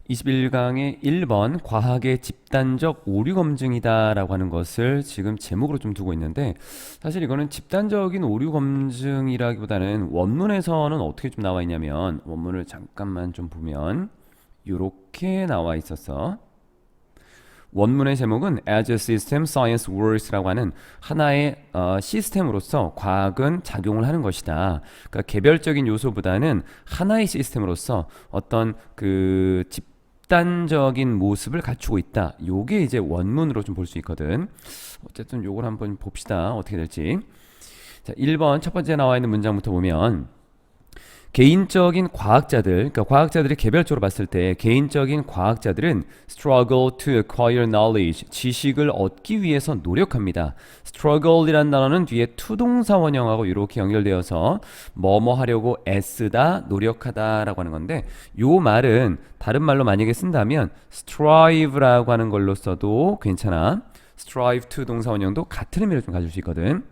21강의 1번 과학의 집단적 오류 검증이다 라고 하는 것을 지금 제목으로 좀 두고 있는데, 사실 이거는 집단적인 오류 검증이라기보다는 원문에서는 어떻게 좀 나와 있냐면, 원문을 잠깐만 좀 보면 이렇게 나와 있어서, 원문의 제목은 As a System Science Works라고 하는 하나의 시스템으로서 과학은 작용을 하는 것이다. 그러니까 개별적인 요소보다는 하나의 시스템으로서 어떤 그 집단적인 모습을 갖추고 있다. 요게 이제 원문으로 좀 볼 수 있거든. 어쨌든 요걸 한번 봅시다. 어떻게 될지. 자, 1번 첫 번째 나와 있는 문장부터 보면, 개인적인 과학자들, 그러니까 과학자들이 개별적으로 봤을 때 개인적인 과학자들은 struggle to acquire knowledge, 지식을 얻기 위해서 노력합니다. struggle이라는 단어는 뒤에 투동사 원형하고 이렇게 연결되어서 뭐뭐 하려고 애쓰다, 노력하다라고 하는 건데, 요 말은 다른 말로 만약에 쓴다면 strive라고 하는 걸로 써도 괜찮아. strive to 동사 원형도 같은 의미를 좀 가질 수 있거든.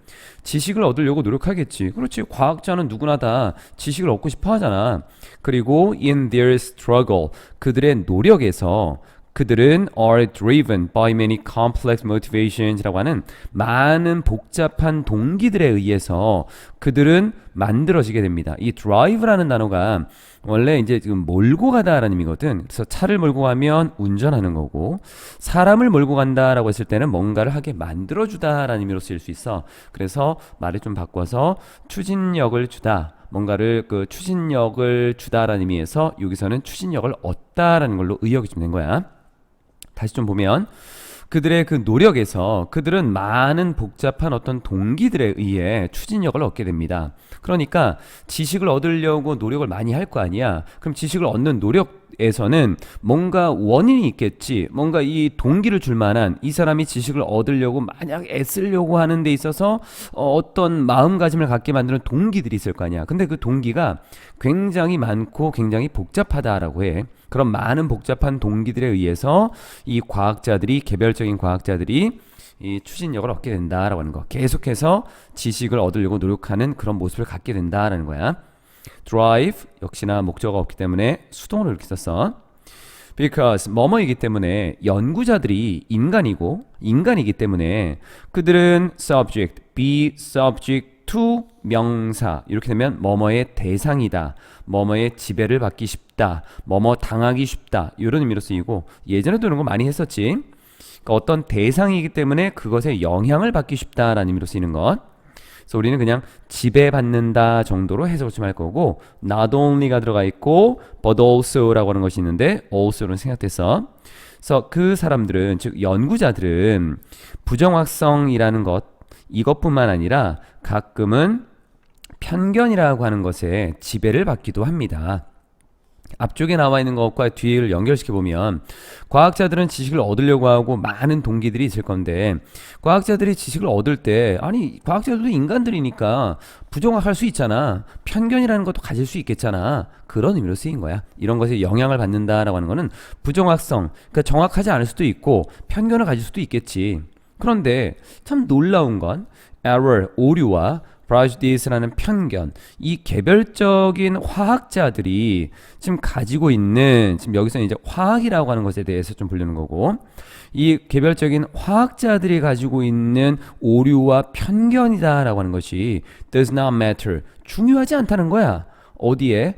지식을 얻으려고 노력하겠지. 그렇지. 과학자는 누구나 다 지식을 얻고 싶어 하잖아. 그리고 in their struggle, 그들의 노력에서 그들은 are driven by many complex motivations라고 하는 많은 복잡한 동기들에 의해서 그들은 만들어지게 됩니다. 이 drive라는 단어가 원래 이제 지금 몰고 가다라는 의미거든. 그래서 차를 몰고 가면 운전하는 거고, 사람을 몰고 간다라고 했을 때는 뭔가를 하게 만들어주다라는 의미로 쓰일 수 있어. 그래서 말을 좀 바꿔서 추진력을 주다, 뭔가를 그 추진력을 주다라는 의미에서 여기서는 추진력을 얻다라는 걸로 의역이 좀 된 거야. 다시 좀 보면, 그들의 그 노력에서 그들은 많은 복잡한 어떤 동기들에 의해 추진력을 얻게 됩니다. 그러니까 지식을 얻으려고 노력을 많이 할 거 아니야. 그럼 지식을 얻는 노력에서는 뭔가 원인이 있겠지. 뭔가 이 동기를 줄 만한, 이 사람이 지식을 얻으려고 만약 애쓰려고 하는 데 있어서 어떤 마음가짐을 갖게 만드는 동기들이 있을 거 아니야. 근데 그 동기가 굉장히 많고 굉장히 복잡하다라고 해. 그런 많은 복잡한 동기들에 의해서 이 과학자들이, 개별적인 과학자들이 이 추진력을 얻게 된다라고 하는 거. 계속해서 지식을 얻으려고 노력하는 그런 모습을 갖게 된다라는 거야. drive 역시나 목적어가 없기 때문에 수동으로 이렇게 썼어. because 뭐뭐이기 때문에, 연구자들이 인간이기 때문에 그들은 subject, be subject to 명사, 이렇게 되면 뭐뭐의 대상이다, 뭐뭐의 지배를 받기 쉽다, 뭐뭐 당하기 쉽다, 이런 의미로 쓰이고, 예전에도 이런 거 많이 했었지. 그러니까 어떤 대상이기 때문에 그것에 영향을 받기 쉽다라는 의미로 쓰이는 것. 그래서 우리는 그냥 지배받는다 정도로 해석을 좀 할 거고, not only가 들어가 있고 but also라고 하는 것이 있는데 also는 생략됐어. 그래서 그 사람들은, 즉 연구자들은 부정확성이라는 것, 이것뿐만 아니라 가끔은 편견이라고 하는 것에 지배를 받기도 합니다. 앞쪽에 나와 있는 것과 뒤를 연결시켜 보면, 과학자들은 지식을 얻으려고 하고 많은 동기들이 있을 건데, 과학자들이 지식을 얻을 때, 아니 과학자들도 인간들이니까 부정확할 수 있잖아, 편견이라는 것도 가질 수 있겠잖아, 그런 의미로 쓰인 거야. 이런 것에 영향을 받는다라고 하는 거는 부정확성, 그러니까 정확하지 않을 수도 있고 편견을 가질 수도 있겠지. 그런데 참 놀라운 건 error, 오류와 prejudice라는 편견, 이 개별적인 화학자들이 지금 가지고 있는, 지금 여기서는 이제 화학이라고 하는 것에 대해서 좀 보려는 거고, 이 개별적인 화학자들이 가지고 있는 오류와 편견이다라고 하는 것이 does not matter, 중요하지 않다는 거야. 어디에?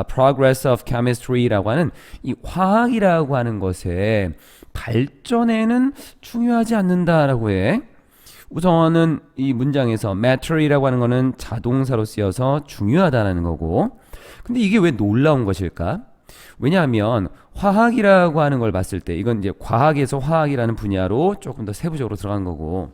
progress of chemistry라고 하는 이 화학이라고 하는 것의 발전에는 중요하지 않는다라고 해. 우선은 이 문장에서 matter이라고 하는 거는 자동사로 쓰여서 중요하다는 거고, 근데 이게 왜 놀라운 것일까? 왜냐하면 화학이라고 하는 걸 봤을 때, 이건 이제 과학에서 화학이라는 분야로 조금 더 세부적으로 들어간 거고,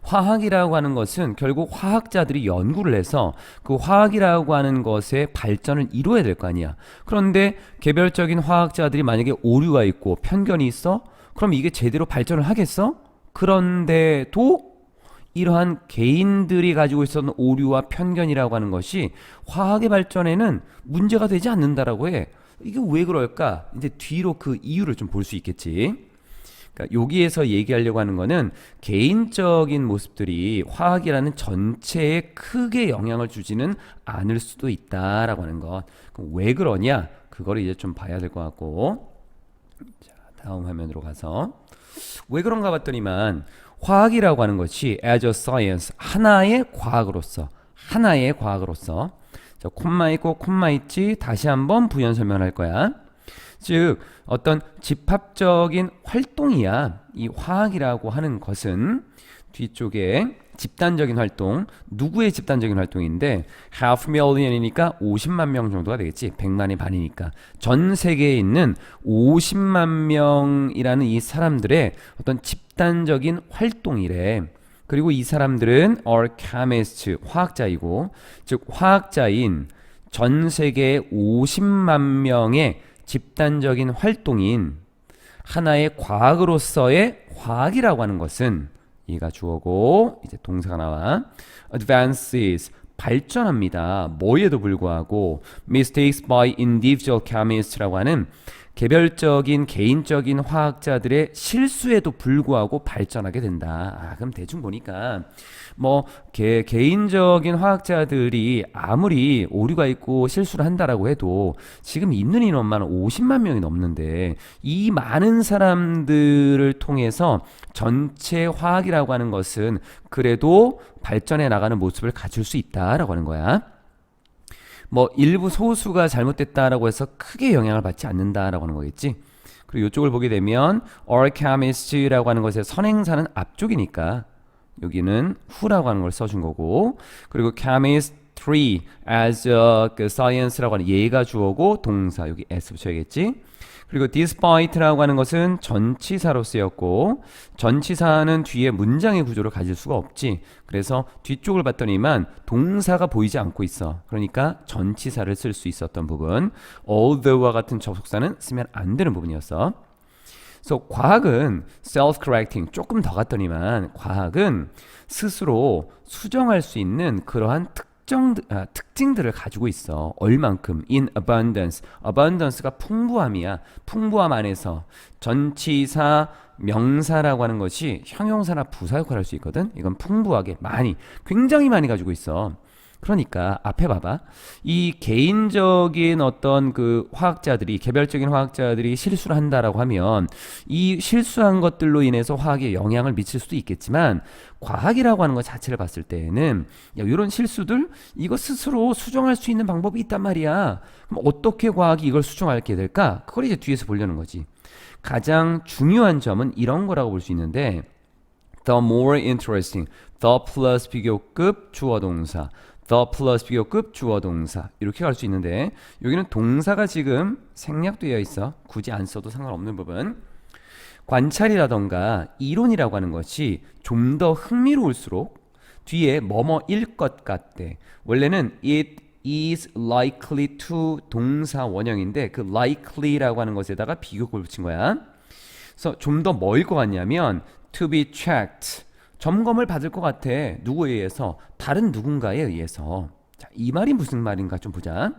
화학이라고 하는 것은 결국 화학자들이 연구를 해서 그 화학이라고 하는 것의 발전을 이루어야 될 거 아니야. 그런데 개별적인 화학자들이 만약에 오류가 있고 편견이 있어? 그럼 이게 제대로 발전을 하겠어? 그런데도 이러한 개인들이 가지고 있었던 오류와 편견이라고 하는 것이 화학의 발전에는 문제가 되지 않는다라고 해. 이게 왜 그럴까? 이제 뒤로 그 이유를 좀 볼 수 있겠지. 그러니까 여기에서 얘기하려고 하는 거는 개인적인 모습들이 화학이라는 전체에 크게 영향을 주지는 않을 수도 있다라고 하는 것. 그럼 왜 그러냐? 그거를 이제 좀 봐야 될 것 같고. 자, 다음 화면으로 가서 왜 그런가 봤더니만 화학이라고 하는 것이 as a science 하나의 과학으로서 자, 콤마 있고 콤마 있지 다시 한번 부연 설명할 거야. 즉 어떤 집합적인 활동이야. 이 화학이라고 하는 것은 뒤쪽에 집단적인 활동, 누구의 집단적인 활동인데 half million이니까 50만 명 정도가 되겠지. 100만의 반이니까 전 세계에 있는 50만 명이라는 이 사람들의 어떤 집단적인 활동이래. 그리고 이 사람들은 are chemists, 화학자이고, 즉 화학자인 전 세계 50만 명의 집단적인 활동인 하나의 과학으로서의 화학이라고 하는 것은 얘가 주어고 이제 동사가 나와 advances 발전합니다. 뭐에도 불구하고 mistakes by individual chemists라고 하는 개별적인 개인적인 화학자들의 실수에도 불구하고 발전하게 된다. 그럼 대충 보니까 뭐 개인적인 화학자들이 아무리 오류가 있고 실수를 한다라고 해도 지금 있는 인원만 50만 명이 넘는데 이 많은 사람들을 통해서 전체 화학이라고 하는 것은 그래도 발전해 나가는 모습을 갖출 수 있다라고 하는 거야. 뭐 일부 소수가 잘못됐다라고 해서 크게 영향을 받지 않는다라고 하는 거겠지. 그리고 이쪽을 보게 되면 are chemists라고 하는 것의 선행사는 앞쪽이니까 여기는 who라고 하는 걸 써준 거고, 그리고 chemistry as 그 science라고 하는 얘가 주어고 동사 여기 s 붙여야겠지. 그리고 despite라고 하는 것은 전치사로 쓰였고 전치사는 뒤에 문장의 구조를 가질 수가 없지. 그래서 뒤쪽을 봤더니만 동사가 보이지 않고 있어. 그러니까 전치사를 쓸 수 있었던 부분, although와 같은 접속사는 쓰면 안 되는 부분이었어. 그래서 과학은 self-correcting, 조금 더 갔더니만 과학은 스스로 수정할 수 있는 그러한 특징들을 가지고 있어. 얼만큼? in abundance. abundance가 풍부함이야. 풍부함 안에서 전치사, 명사라고 하는 것이 형용사나 부사 역할을 할 수 있거든. 이건 풍부하게, 많이, 굉장히 많이 가지고 있어. 그러니까 앞에 봐봐. 이 개인적인 어떤 그 화학자들이, 개별적인 화학자들이 실수를 한다라고 하면 이 실수한 것들로 인해서 화학에 영향을 미칠 수도 있겠지만 과학이라고 하는 것 자체를 봤을 때에는 야, 이런 실수들 이거 스스로 수정할 수 있는 방법이 있단 말이야. 그럼 어떻게 과학이 이걸 수정하게 될까? 그걸 이제 뒤에서 보려는 거지. 가장 중요한 점은 이런 거라고 볼 수 있는데 the more interesting, the 플러스 비교급 주어 동사, the 플러스 비교급 주어 동사 이렇게 갈 수 있는데 여기는 동사가 지금 생략되어 있어. 굳이 안 써도 상관없는 부분. 관찰이라던가 이론이라고 하는 것이 좀 더 흥미로울수록 뒤에 뭐뭐일 것 같대. 원래는 it is likely to 동사 원형인데 그 likely라고 하는 것에다가 비교급을 붙인 거야. 그래서 좀 더 뭐일 것 같냐면 to be checked, 점검을 받을 것 같아. 누구에 의해서? 다른 누군가에 의해서. 자, 이 말이 무슨 말인가 좀 보자.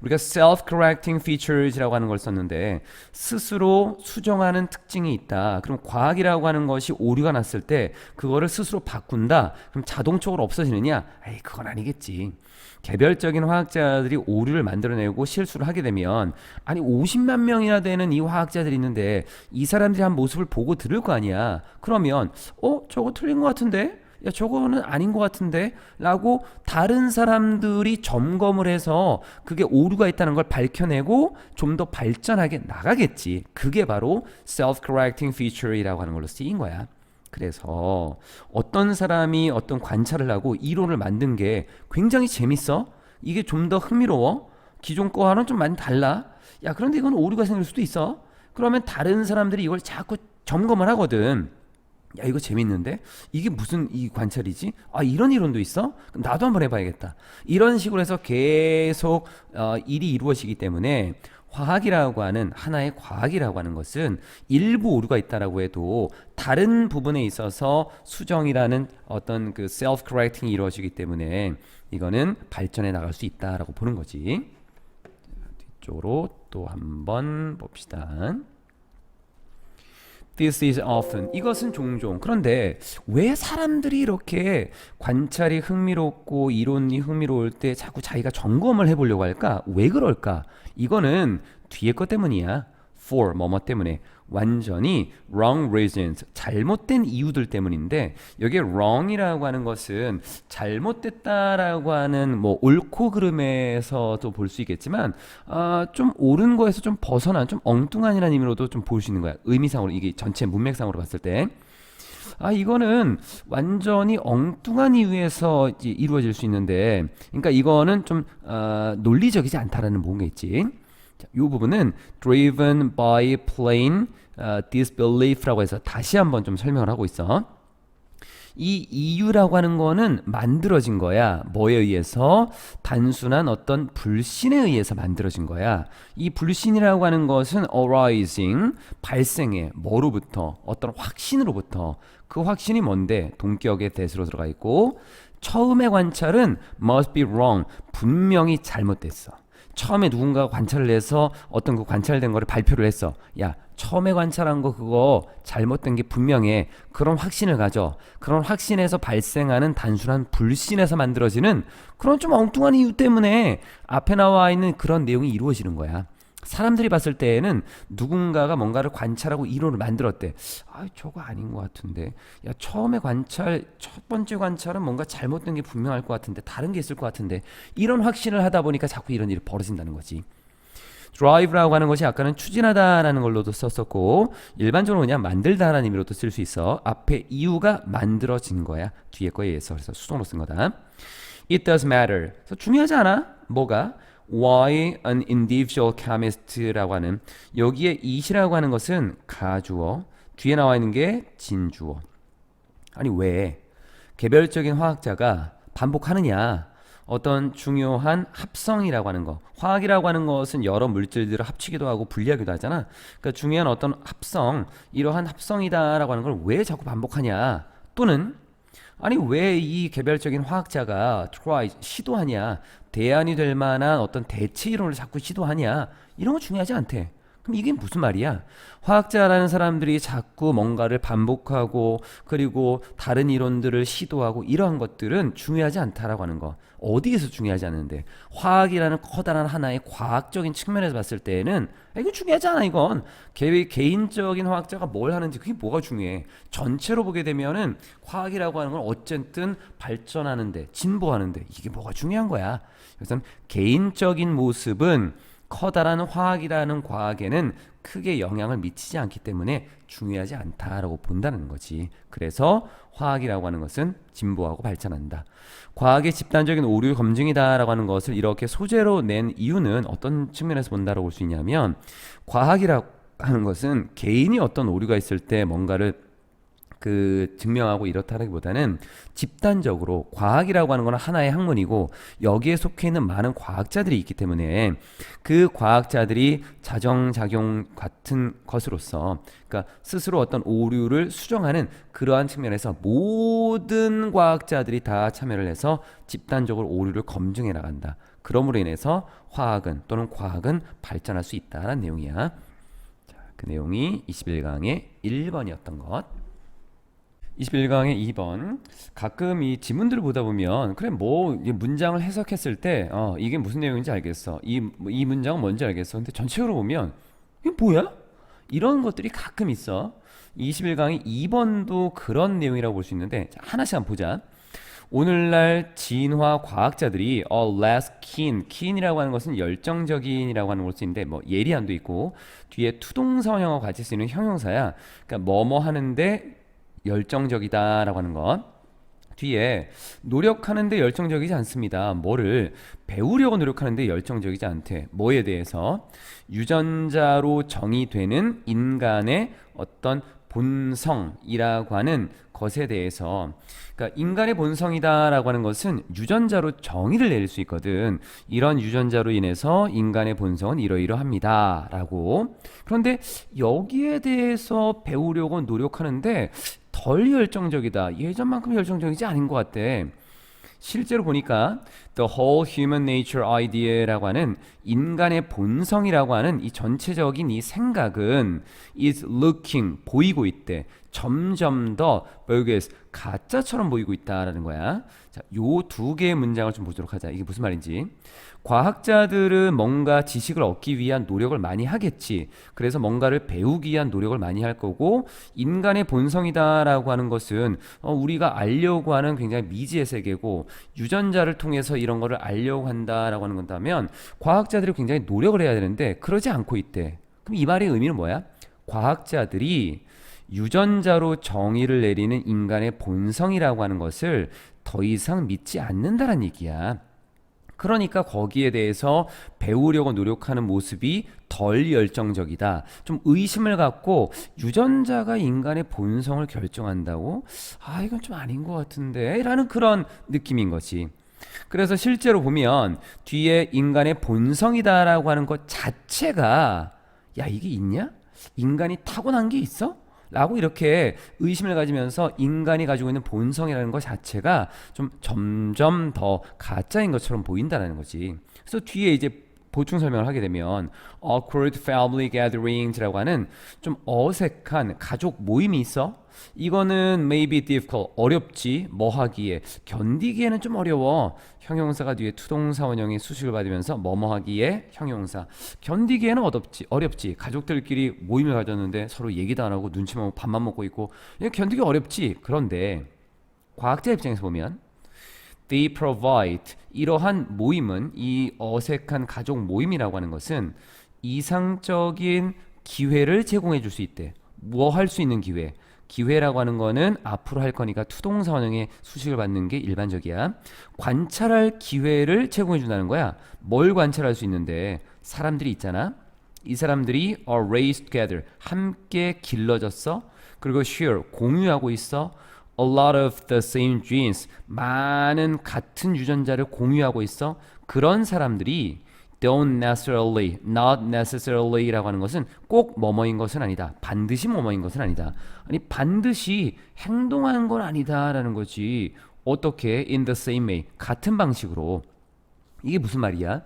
우리가 self-correcting features라고 하는 걸 썼는데 스스로 수정하는 특징이 있다. 그럼 과학이라고 하는 것이 오류가 났을 때 그거를 스스로 바꾼다. 그럼 자동적으로 없어지느냐? 에이, 그건 아니겠지. 개별적인 화학자들이 오류를 만들어내고 실수를 하게 되면 아니 50만 명이나 되는 이 화학자들이 있는데 이 사람들이 한 모습을 보고 들을 거 아니야. 그러면 저거 틀린 것 같은데? 야, 저거는 아닌 것 같은데? 라고 다른 사람들이 점검을 해서 그게 오류가 있다는 걸 밝혀내고 좀 더 발전하게 나가겠지. 그게 바로 self-correcting feature이라고 하는 걸로 쓰인 거야. 그래서 어떤 사람이 어떤 관찰을 하고 이론을 만든 게 굉장히 재밌어. 이게 좀 더 흥미로워. 기존 거와는 좀 많이 달라. 야, 그런데 이건 오류가 생길 수도 있어. 그러면 다른 사람들이 이걸 자꾸 점검을 하거든. 야, 이거 재밌는데? 이게 무슨 이 관찰이지? 아, 이런 이론도 있어? 그럼 나도 한번 해봐야겠다. 이런 식으로 해서 계속 일이 이루어지기 때문에 화학이라고 하는 하나의 과학이라고 하는 것은 일부 오류가 있다라고 해도 다른 부분에 있어서 수정이라는 어떤 그 self-correcting이 이루어지기 때문에 이거는 발전해 나갈 수 있다라고 보는 거지. 뒤쪽으로 또 한번 봅시다. This is often. 이것은 종종. 그런데 왜 사람들이 이렇게 관찰이 흥미롭고 이론이 흥미로울 때 자꾸 자기가 점검을 해보려고 할까? 왜 그럴까? 이거는 뒤에 것 때문이야. for 뭐뭐 때문에. 완전히 wrong reasons, 잘못된 이유들 때문인데 여기에 wrong이라고 하는 것은 잘못됐다라고 하는 뭐 옳고 그름에서도 볼 수 있겠지만 좀 옳은 거에서 좀 벗어난 좀 엉뚱한이라는 의미로도 좀 볼 수 있는 거야. 의미상으로 이게 전체 문맥상으로 봤을 때 이거는 완전히 엉뚱한 이유에서 이제 이루어질 수 있는데 그러니까 이거는 좀 논리적이지 않다라는 뭔가 있지. 자, 이 부분은 driven by plain disbelief라고 해서 다시 한번 좀 설명을 하고 있어. 이 이유라고 하는 거는 만들어진 거야. 뭐에 의해서? 단순한 어떤 불신에 의해서 만들어진 거야. 이 불신이라고 하는 것은 arising, 발생해. 뭐로부터? 어떤 확신으로부터. 그 확신이 뭔데? 동격의 대수로 들어가 있고 처음의 관찰은 must be wrong, 분명히 잘못됐어. 처음에 누군가가 관찰을 해서 어떤 그 관찰된 거를 발표를 했어. 야, 처음에 관찰한 거 그거 잘못된 게 분명해. 그런 확신을 가져. 그런 확신에서 발생하는 단순한 불신에서 만들어지는 그런 좀 엉뚱한 이유 때문에 앞에 나와 있는 그런 내용이 이루어지는 거야. 사람들이 봤을 때에는 누군가가 뭔가를 관찰하고 이론을 만들었대. 저거 아닌 것 같은데. 야, 처음에 관찰, 첫 번째 관찰은 뭔가 잘못된 게 분명할 것 같은데, 다른 게 있을 것 같은데, 이런 확신을 하다 보니까 자꾸 이런 일이 벌어진다는 거지. drive라고 하는 것이 아까는 추진하다라는 걸로도 썼었고, 일반적으로 그냥 만들다라는 의미로도 쓸 수 있어. 앞에 이유가 만들어진 거야. 뒤에 거에 의해서. 그래서 수동으로 쓴 거다. It does matter. 그래서 중요하지 않아? 뭐가? Why an individual chemist라고 하는 여기에 it이라고 하는 것은 가주어, 뒤에 나와 있는 게 진주어. 아니 왜 개별적인 화학자가 반복하느냐? 어떤 중요한 합성이라고 하는 거, 화학이라고 하는 것은 여러 물질들을 합치기도 하고 분리하기도 하잖아. 그러니까 중요한 어떤 합성, 이러한 합성이다라고 하는 걸 왜 자꾸 반복하냐? 또는 아니 왜 이 개별적인 화학자가 try 시도하냐, 대안이 될 만한 어떤 대체 이론을 자꾸 시도하냐, 이런 거 중요하지 않대. 그럼 이게 무슨 말이야? 화학자라는 사람들이 자꾸 뭔가를 반복하고 그리고 다른 이론들을 시도하고 이러한 것들은 중요하지 않다라고 하는 거. 어디에서 중요하지 않은데 화학이라는 커다란 하나의 과학적인 측면에서 봤을 때에는 이거 중요하지 않아. 이건 개인적인 화학자가 뭘 하는지 그게 뭐가 중요해. 전체로 보게 되면은 화학이라고 하는 건 어쨌든 발전하는데 진보하는데 이게 뭐가 중요한 거야. 그래서 개인적인 모습은 커다란 화학이라는 과학에는 크게 영향을 미치지 않기 때문에 중요하지 않다라고 본다는 거지. 그래서 화학이라고 하는 것은 진보하고 발전한다. 과학의 집단적인 오류 검증이다라고 하는 것을 이렇게 소재로 낸 이유는 어떤 측면에서 본다라고 볼 수 있냐면 과학이라고 하는 것은 개인이 어떤 오류가 있을 때 뭔가를 증명하고 이렇다라기보다는 집단적으로 과학이라고 하는 건 하나의 학문이고 여기에 속해 있는 많은 과학자들이 있기 때문에 그 과학자들이 자정작용 같은 것으로서 그러니까 스스로 어떤 오류를 수정하는 그러한 측면에서 모든 과학자들이 다 참여를 해서 집단적으로 오류를 검증해 나간다. 그러므로 인해서 화학은 또는 과학은 발전할 수 있다는 내용이야. 자, 그 내용이 21강의 1번이었던 것. 21강의 2번. 가끔 이 지문들을 보다 보면 그래 뭐 문장을 해석했을 때 이게 무슨 내용인지 알겠어. 이 문장은 뭔지 알겠어. 근데 전체적으로 보면 이게 뭐야? 이런 것들이 가끔 있어. 21강의 2번도 그런 내용이라고 볼 수 있는데 자, 하나씩 한번 보자. 오늘날 진화 과학자들이 less keen이라고 하는 것은 열정적인이라고 하는 걸 수 있는데 뭐 예리한도 있고 뒤에 투동사형하고 같이 쓰이는 형용사야. 그러니까 뭐뭐 하는데 열정적이다라고 하는 것. 뒤에 노력하는데 열정적이지 않습니다. 뭐를 배우려고 노력하는데 열정적이지 않대. 뭐에 대해서? 유전자로 정의되는 인간의 어떤 본성이라고 하는 것에 대해서. 그러니까 인간의 본성이다라고 하는 것은 유전자로 정의를 내릴 수 있거든. 이런 유전자로 인해서 인간의 본성은 이러이러합니다 라고. 그런데 여기에 대해서 배우려고 노력하는데 덜 열정적이다. 예전만큼 열정적이지 않은 것 같대. 실제로 보니까 The whole human nature idea라고 하는 인간의 본성이라고 하는 이 전체적인 이 생각은 is looking 보이고 있대. 점점 더 bogus 가짜처럼 보이고 있다라는 거야. 자, 요 두 개의 문장을 좀 보도록 하자. 이게 무슨 말인지. 과학자들은 뭔가 지식을 얻기 위한 노력을 많이 하겠지. 그래서 뭔가를 배우기 위한 노력을 많이 할 거고, 인간의 본성이다라고 하는 것은 우리가 알려고 하는 굉장히 미지의 세계고, 유전자를 통해서 이런 거를 알려고 한다라고 하는 건다면 과학자들이 굉장히 노력을 해야 되는데 그러지 않고 있대. 그럼 이 말의 의미는 뭐야? 과학자들이 유전자로 정의를 내리는 인간의 본성이라고 하는 것을 더 이상 믿지 않는다는 얘기야. 그러니까 거기에 대해서 배우려고 노력하는 모습이 덜 열정적이다. 좀 의심을 갖고 유전자가 인간의 본성을 결정한다고? 아, 이건 좀 아닌 것 같은데 라는 그런 느낌인 거지. 그래서 실제로 보면 뒤에 인간의 본성이다라고 하는 것 자체가 야, 이게 있냐? 인간이 타고난 게 있어? 라고 이렇게 의심을 가지면서 인간이 가지고 있는 본성이라는 것 자체가 좀 점점 더 가짜인 것처럼 보인다는 거지. 그래서 뒤에 이제 보충 설명을 하게 되면 awkward family gatherings 라고 하는 좀 어색한 가족 모임이 있어. 이거는 maybe difficult 어렵지. 뭐 하기에 견디기에는 좀 어려워. 형용사가 뒤에 투동사 원형의 수식을 받으면서 뭐뭐 하기에 형용사. 견디기에는 어렵지. 가족들끼리 모임을 가졌는데 서로 얘기도 안 하고 눈치만 보고 밥만 먹고 있고 견디기 어렵지. 그런데 과학자 입장에서 보면 they provide 이러한 모임은 이 어색한 가족 모임이라고 하는 것은 이상적인 기회를 제공해 줄 수 있대. 뭐 할 수 있는 기회. 기회라고 하는 거는 앞으로 할 거니까 투동사 원형의 수식을 받는 게 일반적이야. 관찰할 기회를 제공해 준다는 거야. 뭘 관찰할 수 있는데 사람들이 있잖아. 이 사람들이 are raised together 함께 길러졌어. 그리고 share 공유하고 있어. A lot of the same genes 많은 같은 유전자를 공유하고 있어. 그런 사람들이 don't necessarily, not necessarily 라고 하는 것은 꼭 뭐뭐인 것은 아니다. 반드시 뭐뭐인 것은 아니다. 아니 반드시 행동하는 건 아니다 라는 거지. 어떻게? In the same way 같은 방식으로. 이게 무슨 말이야?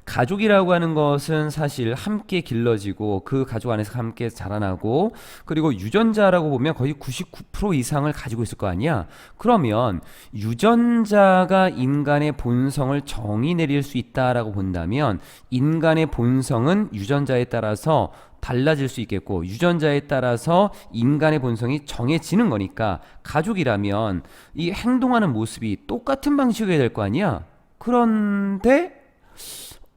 가족이라고 하는 것은 사실 함께 길러지고 그 가족 안에서 함께 자라나고 그리고 유전자라고 보면 거의 99% 이상을 가지고 있을 거 아니야. 그러면 유전자가 인간의 본성을 정의 내릴 수 있다라고 본다면 인간의 본성은 유전자에 따라서 달라질 수 있겠고 유전자에 따라서 인간의 본성이 정해지는 거니까 가족이라면 이 행동하는 모습이 똑같은 방식이 될 거 아니야. 그런데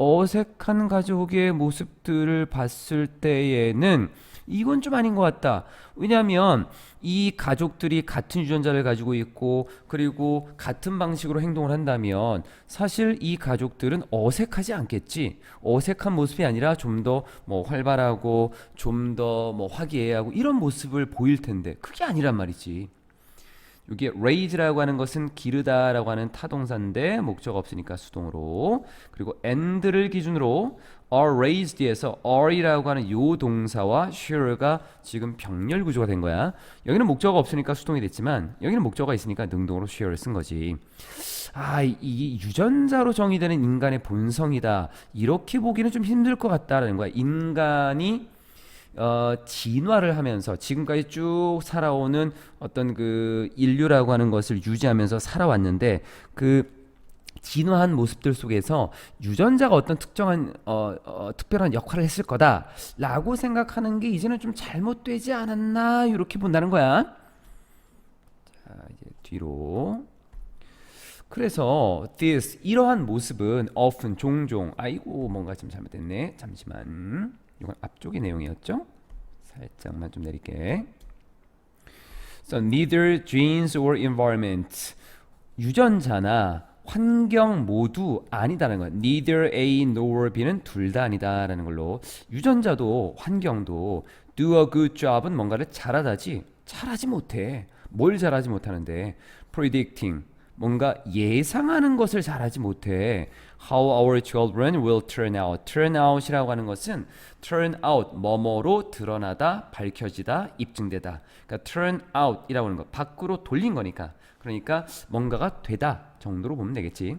어색한 가족의 모습들을 봤을 때에는 이건 좀 아닌 것 같다. 왜냐하면 이 가족들이 같은 유전자를 가지고 있고 그리고 같은 방식으로 행동을 한다면 사실 이 가족들은 어색하지 않겠지. 어색한 모습이 아니라 좀 더 뭐 활발하고 좀 더 뭐 화기애애하고 이런 모습을 보일 텐데 그게 아니란 말이지. 여기 raise라고 하는 것은 기르다라고 하는 타동사인데 목적 없으니까 수동으로 그리고 and를 기준으로 are raised에서 are이라고 하는 요 동사와 sure가 지금 병렬 구조가 된 거야. 여기는 목적어 없으니까 수동이 됐지만 여기는 목적어가 있으니까 능동으로 sure를 쓴 거지. 아, 이 유전자로 정의되는 인간의 본성이다. 이렇게 보기는 좀 힘들 것 같다라는 거야. 인간이 진화를 하면서 지금까지 쭉 살아오는 어떤 그 인류라고 하는 것을 유지하면서 살아왔는데 그 진화한 모습들 속에서 유전자가 어떤 특정한 특별한 역할을 했을 거다라고 생각하는 게 이제는 좀 잘못되지 않았나 이렇게 본다는 거야. 자, 이제 뒤로. 그래서 this 이러한 모습은 often 종종 아이고 뭔가 좀 잘못됐네. 잠시만. 이건 앞쪽의 내용이었죠? 살짝만 좀 내릴게. So neither genes or environment 유전자나 환경 모두 아니다라는 거야. Neither A nor B는 둘 다 아니다라는 걸로 유전자도 환경도 do a good job은 뭔가를 잘하다지 잘하지 못해. 뭘 잘하지 못하는데 predicting 뭔가 예상하는 것을 잘하지 못해. How our children will turn out. turn out이라고 하는 것은 turn out, 뭐뭐로 드러나다, 밝혀지다, 입증되다. 그러니까 turn out이라고 하는 것, 밖으로 돌린 거니까. 그러니까 뭔가가 되다 정도로 보면 되겠지.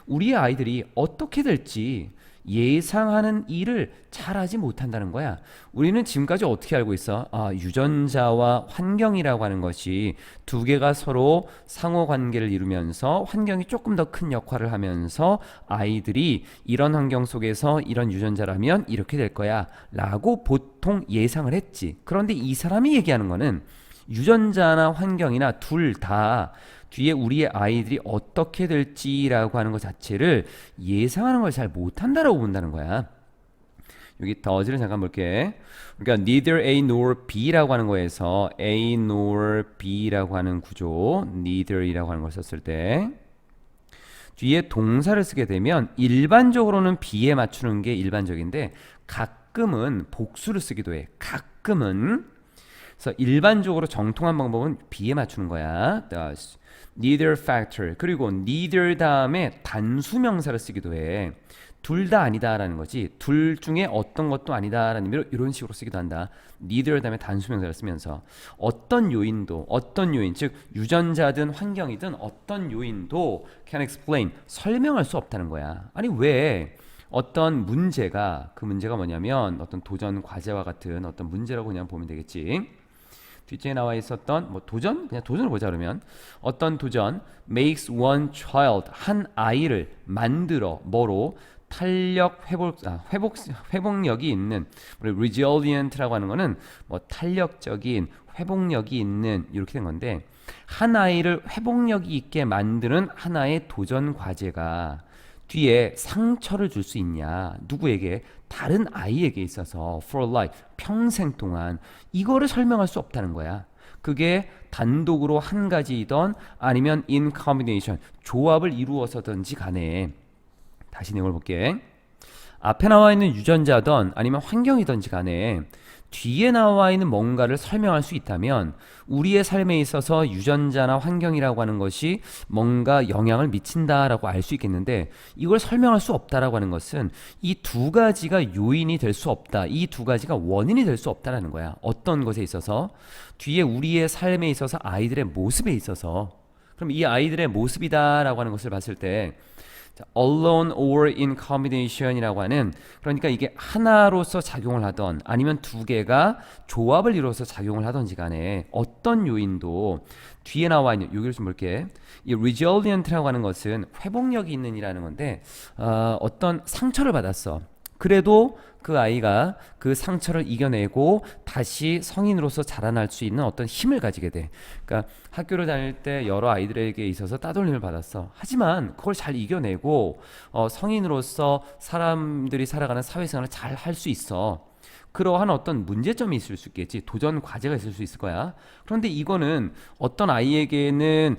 우리의 아이들이 어떻게 될지 예상하는 일을 잘하지 못한다는 거야. 우리는 지금까지 어떻게 알고 있어? 유전자와 환경이라고 하는 것이 두 개가 서로 상호 관계를 이루면서 환경이 조금 더 큰 역할을 하면서 아이들이 이런 환경 속에서 이런 유전자라면 이렇게 될 거야 라고 보통 예상을 했지. 그런데 이 사람이 얘기하는 거는 유전자나 환경이나 둘 다 뒤에 우리의 아이들이 어떻게 될지라고 하는 것 자체를 예상하는 걸 잘 못한다라고 본다는 거야. 여기 더즈를 잠깐 볼게. 그러니까 neither A nor B라고 하는 거에서 A nor B라고 하는 구조, neither이라고 하는 걸 썼을 때 뒤에 동사를 쓰게 되면 일반적으로는 B에 맞추는 게 일반적인데 가끔은 복수를 쓰기도 해. 가끔은. 그래서 일반적으로 정통한 방법은 B에 맞추는 거야. neither factor. 그리고 neither 다음에 단수명사를 쓰기도 해. 둘 다 아니다라는 거지. 둘 중에 어떤 것도 아니다라는 의미로 이런 식으로 쓰기도 한다. neither 다음에 단수명사를 쓰면서 어떤 요인도, 어떤 요인, 즉 유전자든 환경이든 어떤 요인도 can explain, 설명할 수 없다는 거야. 아니 왜 어떤 문제가, 그 문제가 뭐냐면 어떤 도전 과제와 같은 어떤 문제라고 그냥 보면 되겠지. 뒷줄에 나와 있었던 뭐 도전? 그냥 도전을 보자. 그러면 어떤 도전 makes one child, 한 아이를 만들어 뭐로 탄력 회복력이 있는, resilient라고 하는 거는 뭐 탄력적인, 회복력이 있는 이렇게 된 건데, 한 아이를 회복력이 있게 만드는 하나의 도전 과제가 뒤에 상처를 줄 수 있냐, 누구에게? 다른 아이에게 있어서 for life, 평생 동안. 이거를 설명할 수 없다는 거야. 그게 단독으로 한 가지이던 아니면 in combination, 조합을 이루어서든지 간에. 다시 내용을 볼게. 앞에 나와 있는 유전자든 아니면 환경이든지 간에 뒤에 나와 있는 뭔가를 설명할 수 있다면 우리의 삶에 있어서 유전자나 환경이라고 하는 것이 뭔가 영향을 미친다라고 알 수 있겠는데, 이걸 설명할 수 없다라고 하는 것은 이 두 가지가 요인이 될 수 없다, 이 두 가지가 원인이 될 수 없다라는 거야. 어떤 것에 있어서? 뒤에 우리의 삶에 있어서 아이들의 모습에 있어서. 그럼 이 아이들의 모습이다라고 하는 것을 봤을 때 alone or in combination이라고 하는, 그러니까 이게 하나로서 작용을 하던 아니면 두 개가 조합을 이루어서 작용을 하던지 간에 어떤 요인도 뒤에 나와 있는, 여기를 좀 볼게. 이 resilient라고 하는 것은 회복력이 있는 이라는 건데, 어떤 상처를 받았어. 그래도 그 아이가 그 상처를 이겨내고 다시 성인으로서 자라날 수 있는 어떤 힘을 가지게 돼. 그러니까 학교를 다닐 때 여러 아이들에게 있어서 따돌림을 받았어. 하지만 그걸 잘 이겨내고 성인으로서 사람들이 살아가는 사회생활을 잘 할 수 있어. 그러한 어떤 문제점이 있을 수 있겠지. 도전 과제가 있을 수 있을 거야. 그런데 이거는 어떤 아이에게는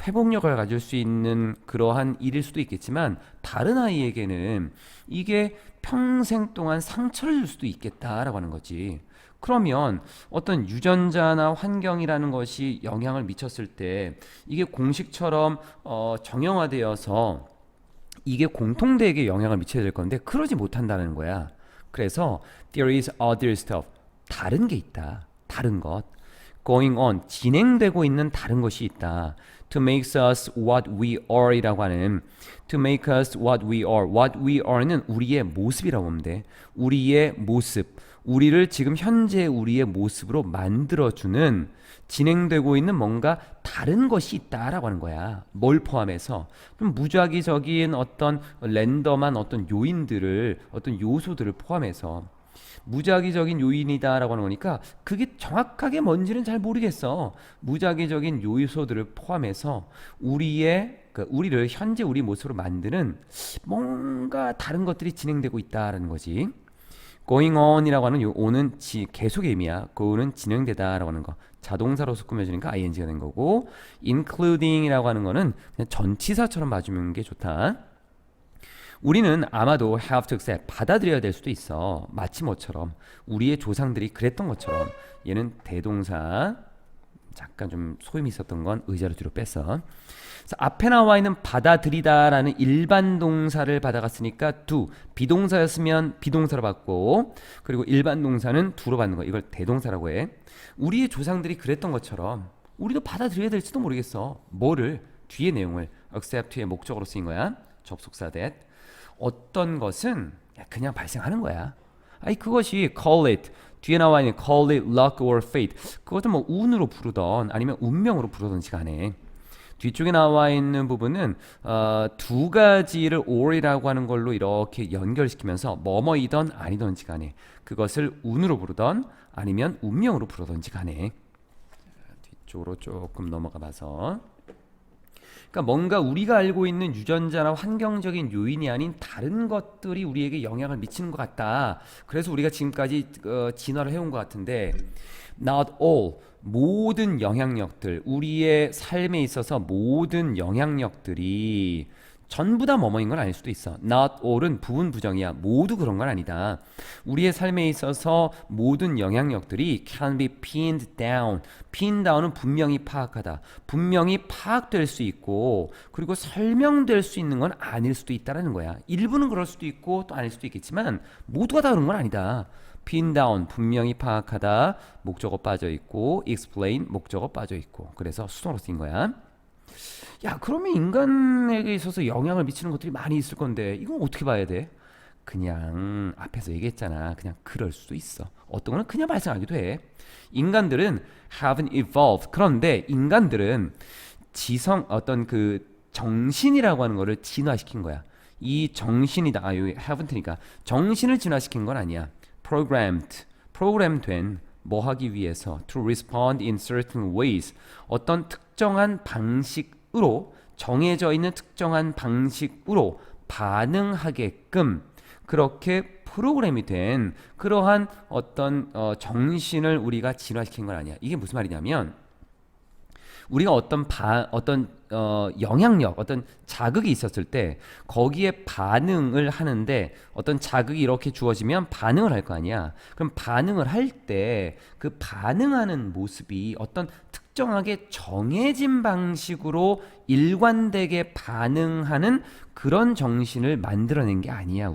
회복력을 가질 수 있는 그러한 일일 수도 있겠지만, 다른 아이에게는 이게 평생 동안 상처를 줄 수도 있겠다라고 하는 거지. 그러면 어떤 유전자나 환경이라는 것이 영향을 미쳤을 때 이게 공식처럼 정형화되어서 이게 공통되게 영향을 미쳐야 될 건데 그러지 못한다는 거야. 그래서 there is other stuff, 다른 게 있다. 다른 것. going on, 진행되고 있는 다른 것이 있다. to make us what we are 이라고 하는, to make us what we are. what we are는 우리의 모습이라고 보면 돼. 우리의 모습, 우리를 지금 현재 우리의 모습으로 만들어주는, 진행되고 있는 뭔가 다른 것이 있다라고 하는 거야. 뭘 포함해서? 좀 무작위적인 어떤 랜덤한 어떤 요인들을, 어떤 요소들을 포함해서 무작위적인 요인이다라고 하는 거니까 그게 정확하게 뭔지는 잘 모르겠어. 무작위적인 요소들을 포함해서 우리를 현재 우리 모습으로 만드는 뭔가 다른 것들이 진행되고 있다라는 거지. going on이라고 하는 요 on은 계속의 의미야. go는 진행되다라고 하는 거. 자동사로서 꾸며지니까 ing가 된 거고, including이라고 하는 거는 그냥 전치사처럼 봐주는 게 좋다. 우리는 아마도 have to accept, 받아들여야 될 수도 있어. 마치 뭐처럼 우리의 조상들이 그랬던 것처럼. 얘는 대동사, 잠깐 좀 소임이 있었던 건 의자를 뒤로 뺐어. 그래서 앞에 나와 있는 받아들이다라는 일반 동사를 받아갔으니까 do, 비동사였으면 비동사로 받고, 그리고 일반 동사는 do로 받는 거, 이걸 대동사라고 해. 우리의 조상들이 그랬던 것처럼 우리도 받아들여야 될지도 모르겠어. 뭐를? 뒤의 내용을. accept의 목적으로 쓰인 거야. 접속사 that. 어떤 것은 그냥 발생하는 거야. 아니 그것이 call it, 뒤에 나와 있는 call it luck or fate, 그것은 뭐 운으로 부르던 아니면 운명으로 부르던지 간에, 뒤쪽에 나와 있는 부분은 두 가지를 or이라고 하는 걸로 이렇게 연결시키면서 뭐뭐이던 아니던지 간에 그것을 운으로 부르던 아니면 운명으로 부르던지 간에. 뒤쪽으로 조금 넘어가 봐서, 그러니까 뭔가 우리가 알고 있는 유전자나 환경적인 요인이 아닌 다른 것들이 우리에게 영향을 미치는 것 같다. 그래서 우리가 지금까지 진화를 해온 것 같은데, not all, 모든 영향력들, 우리의 삶에 있어서 모든 영향력들이 전부 다 뭐뭐인 건 아닐 수도 있어. not all은 부분 부정이야. 모두 그런 건 아니다. 우리의 삶에 있어서 모든 영향력들이 can be pinned down. pin down은 분명히 파악하다. 분명히 파악될 수 있고, 그리고 설명될 수 있는 건 아닐 수도 있다라는 거야. 일부는 그럴 수도 있고 또 아닐 수도 있겠지만 모두가 다 그런 건 아니다. pin down, 분명히 파악하다, 목적어 빠져 있고, explain, 목적어 빠져 있고. 그래서 수동으로 쓰인 거야. 야, 그러면 인간에게 있어서 영향을 미치는 것들이 많이 있을 건데 이건 어떻게 봐야 돼? 그냥 앞에서 얘기했잖아. 그냥 그럴 수도 있어. 어떤 거는 그냥 발생하기도 해. 인간들은 haven't evolved. 그런데 인간들은 지성, 어떤 그 정신이라고 하는 거를 진화시킨 거야. 이 정신이다. 아, 여기 haven't니까 정신을 진화시킨 건 아니야. 프로그램된 뭐 하기 위해서 to respond in certain ways, 어떤 특정한 방식으로, 정해져 있는 특정한 방식으로 반응하게끔 그렇게 프로그램이 된 그러한 어떤 정신을 우리가 진화시킨 건 아니야. 이게 무슨 말이냐면, 우리가 어떤 영향력, 어떤 자극이 있었을 때 거기에 반응을 하는데, 어떤 자극이 이렇게 주어지면 반응을 할 거 아니야. 그럼 반응을 할 때 그 반응하는 모습이 어떤 특정하게 정해진 방식으로 일관되게 반응하는 그런 정신을 만들어낸 게 아니야.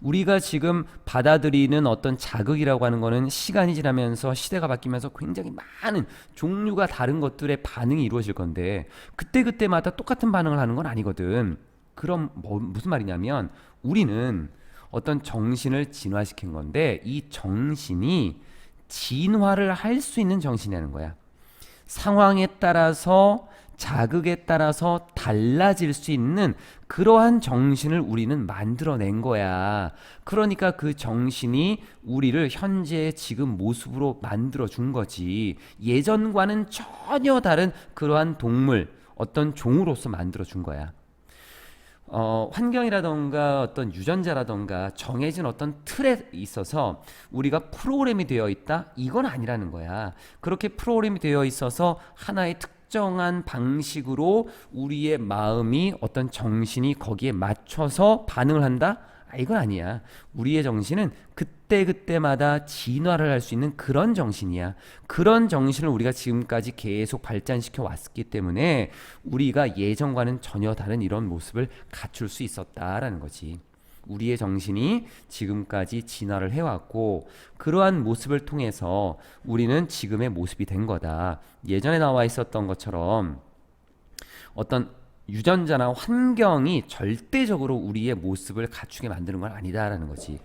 우리가 지금 받아들이는 어떤 자극이라고 하는 거는 시간이 지나면서 시대가 바뀌면서 굉장히 많은 종류가 다른 것들의 반응이 이루어질 건데, 그때그때마다 똑같은 반응을 하는 건 아니거든. 그럼 무슨 말이냐면, 우리는 어떤 정신을 진화시킨 건데 이 정신이 진화를 할 수 있는 정신이라는 거야. 상황에 따라서, 자극에 따라서 달라질 수 있는 그러한 정신을 우리는 만들어낸 거야. 그러니까 그 정신이 우리를 현재의 지금 모습으로 만들어 준 거지. 예전과는 전혀 다른 그러한 동물, 어떤 종으로서 만들어 준 거야. 환경이라던가 어떤 유전자라던가 정해진 어떤 틀에 있어서 우리가 프로그램이 되어 있다? 이건 아니라는 거야. 그렇게 프로그램이 되어 있어서 하나의 특정한 방식으로 우리의 마음이, 어떤 정신이 거기에 맞춰서 반응을 한다? 이건 아니야. 우리의 정신은 그때그때마다 진화를 할 수 있는 그런 정신이야. 그런 정신을 우리가 지금까지 계속 발전시켜 왔기 때문에 우리가 예전과는 전혀 다른 이런 모습을 갖출 수 있었다라는 거지. 우리의 정신이 지금까지 진화를 해왔고, 그러한 모습을 통해서 우리는 지금의 모습이 된 거다. 예전에 나와 있었던 것처럼 어떤 유전자나 환경이 절대적으로 우리의 모습을 갖추게 만드는 건 아니다라는 거지.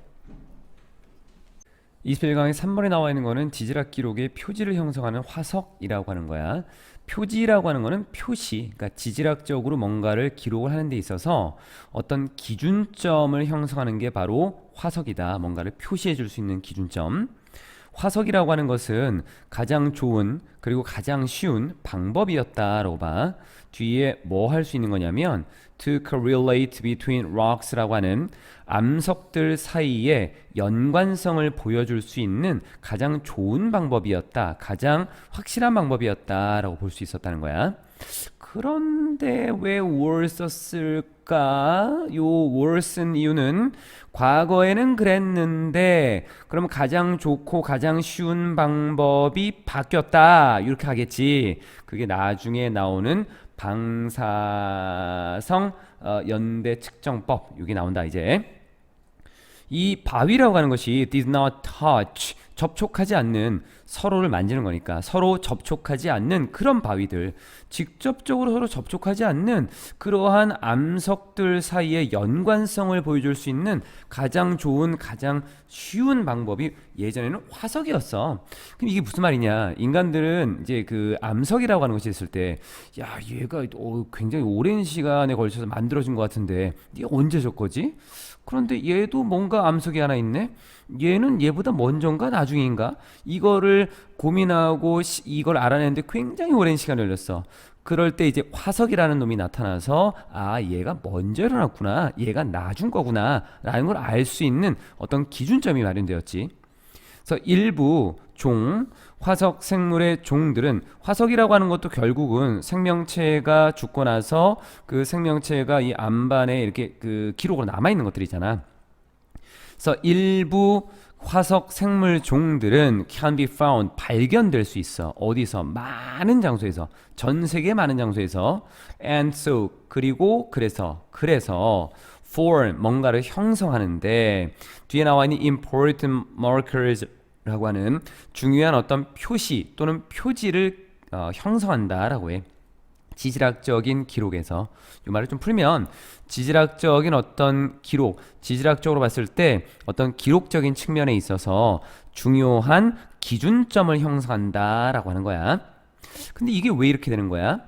21강의 3번에 나와 있는 거는 지질학 기록의 표지를 형성하는 화석이라고 하는 거야. 표지라고 하는 거는 표시, 그러니까 지질학적으로 뭔가를 기록을 하는 데 있어서 어떤 기준점을 형성하는 게 바로 화석이다. 뭔가를 표시해 줄 수 있는 기준점. 화석이라고 하는 것은 가장 좋은, 그리고 가장 쉬운 방법이었다라고 봐. 뒤에 뭐 할 수 있는 거냐면, to correlate between rocks라고 하는 암석들 사이에 연관성을 보여줄 수 있는 가장 좋은 방법이었다. 가장 확실한 방법이었다라고 볼 수 있었다는 거야. 그런데 왜 were 썼을까? 요 were 쓴 이유는 과거에는 그랬는데 그럼 가장 좋고 가장 쉬운 방법이 바뀌었다 이렇게 하겠지. 그게 나중에 나오는 방사성 연대 측정법 이게 나온다 이제. 이 바위라고 하는 것이 did not touch 접촉하지 않는 서로를 만지는 거니까 서로 접촉하지 않는 그런 바위들 직접적으로 서로 접촉하지 않는 그러한 암석들 사이의 연관성을 보여줄 수 있는 가장 좋은 가장 쉬운 방법이 예전에는 화석이었어. 그럼 이게 무슨 말이냐? 인간들은 이제 그 암석이라고 하는 것이 있을 때 야 얘가 굉장히 오랜 시간에 걸쳐서 만들어진 것 같은데 이게 언제 졌거지? 그런데 얘도 뭔가 암석이 하나 있네? 얘는 얘보다 먼저인가 나중인가? 이거를 고민하고 이걸 알아내는데 굉장히 오랜 시간이 걸렸어. 그럴 때 이제 화석이라는 놈이 나타나서 아 얘가 먼저 일어났구나 얘가 나중 거구나 라는 걸 알 수 있는 어떤 기준점이 마련되었지. 그래서 일부 화석 생물의 종들은 화석이라고 하는 것도 결국은 생명체가 죽고 나서 그 생명체가 이 암반에 이렇게 그 기록으로 남아 있는 것들이잖아. 그래서 일부 화석 생물 종들은 can be found 발견될 수 있어. 어디서? 많은 장소에서, 전 세계 많은 장소에서. And so 그리고 그래서 form 뭔가를 형성하는데 뒤에 나와 있는 important markers 라고 하는 중요한 어떤 표시 또는 표지를 형성한다라고 해. 지질학적인 기록에서 이 말을 좀 풀면 지질학적인 어떤 기록, 지질학적으로 봤을 때 어떤 기록적인 측면에 있어서 중요한 기준점을 형성한다라고 하는 거야. 근데 이게 왜 이렇게 되는 거야?